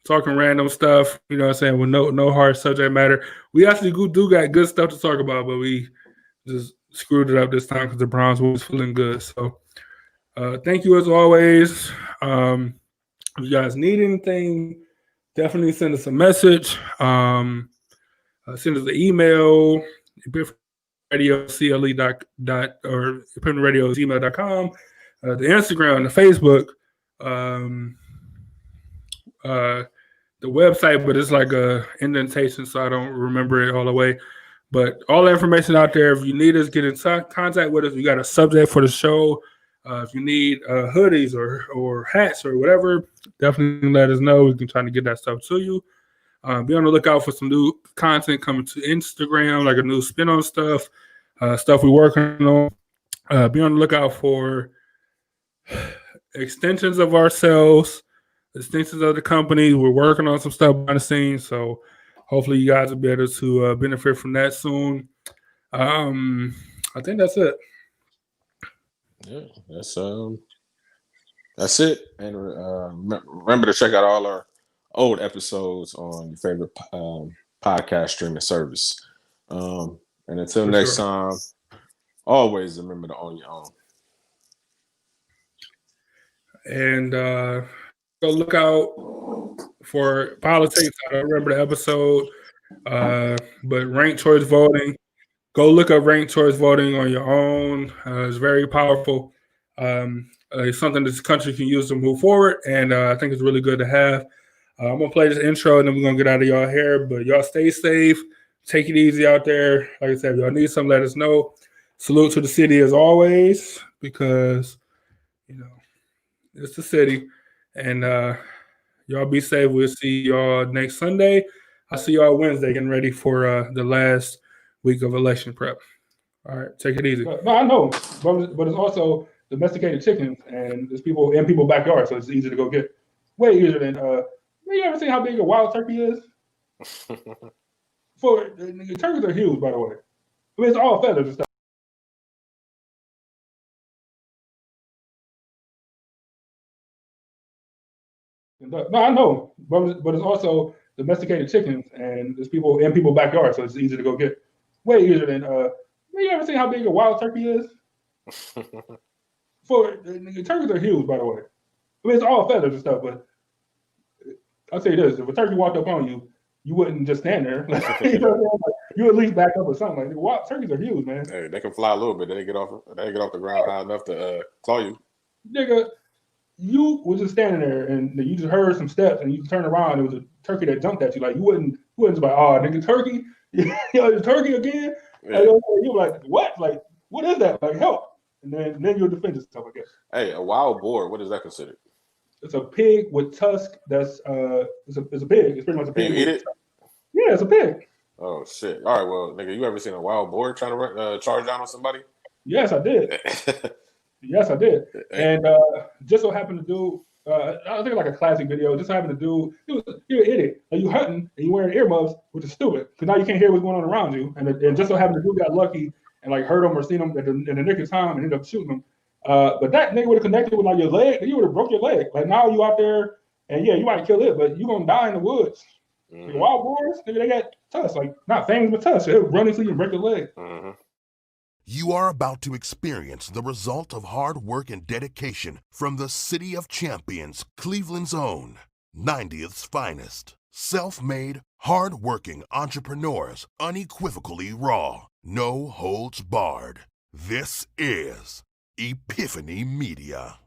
talking random stuff. You know what I'm saying? With no hard subject matter. We actually do got good stuff to talk about, but we just screwed it up this time because the Browns was feeling good. So thank you as always. If you guys need anything, definitely send us a message. Send us an email, epiphanyradiocle.gmail.com. The Instagram, the Facebook, the website, but it's like a indentation, so I don't remember it all the way. But all the information out there. If you need us, get in contact with us. We got a subject for the show. If you need hoodies or hats or whatever, definitely let us know. We can try to get that stuff to you. Be on the lookout for some new content coming to Instagram, like a new spin on stuff we're working on. Be on the lookout for extensions of ourselves, extensions of the company. We're working on some stuff behind the scenes, so hopefully you guys will be able to benefit from that soon. I think that's it. Yeah, that's it. And remember to check out all our old episodes on your favorite podcast streaming service. And until next time, always remember to own your own. And go look out for politics. I don't remember the episode, but ranked choice voting. Go look up ranked choice voting on your own. It's very powerful. It's something this country can use to move forward, and I think it's really good to have. I'm going to play this intro, and then we're going to get out of y'all hair. But y'all stay safe. Take it easy out there. Like I said, if y'all need something, let us know. Salute to the city as always, because, it's the city. And y'all be safe. We'll see y'all next Sunday. I'll see y'all Wednesday getting ready for the last week of election prep. All right, take it easy. No, I know, but it's also domesticated chickens, and there's people in people's backyard, so it's easy to go get. Way easier than you ever seen how big a wild turkey is? The turkeys are huge, by the way. I mean, it's all feathers and stuff. No, I know, but it's also domesticated chickens, and there's people in people's backyard, so it's easy to go get. Way easier than you ever seen how big a wild turkey is? The turkeys are huge, by the way. I mean, it's all feathers and stuff, but I'll tell you this: if a turkey walked up on you, you wouldn't just stand there. You at least back up or something. Like, wild turkeys are huge, man. Hey, they can fly a little bit. They get off the ground high enough to claw you. Nigga, you was just standing there and you just heard some steps and you turned around. It was a turkey that jumped at you. Like you wouldn't just be like, oh, nigga, turkey, the turkey again. Yeah. Like, you're like, what? Like, what is that? Like, help. And then you'll defend yourself, I guess. Hey, a wild boar, what is that considered? It's a pig with tusk. That's it's a pig. It's pretty much a pig. Can you eat it? Yeah, it's a pig. Oh shit! All right, well, nigga, you ever seen a wild boar trying to charge down on somebody? Yes, I did. Yes, I did. And just so happened to do, I think like a classic video. Just so happened to do. You're an idiot. Like you hunting and you wearing earmuffs, which is stupid because now you can't hear what's going on around you. And just so happened to do got lucky and like heard him or seen him in the nick of time and ended up shooting him. But that nigga would have connected with like your leg, you would have broke your leg. Like now you out there, and yeah, you might kill it, but you gonna die in the woods. Like, wild boars, nigga, they got tusks. Like not famous, but tusks. They'll run into you and break your leg. You are about to experience the result of hard work and dedication from the City of Champions, Cleveland's own, 90th's finest. Self-made, hard-working entrepreneurs, unequivocally raw, no holds barred. This is Epiphany Media.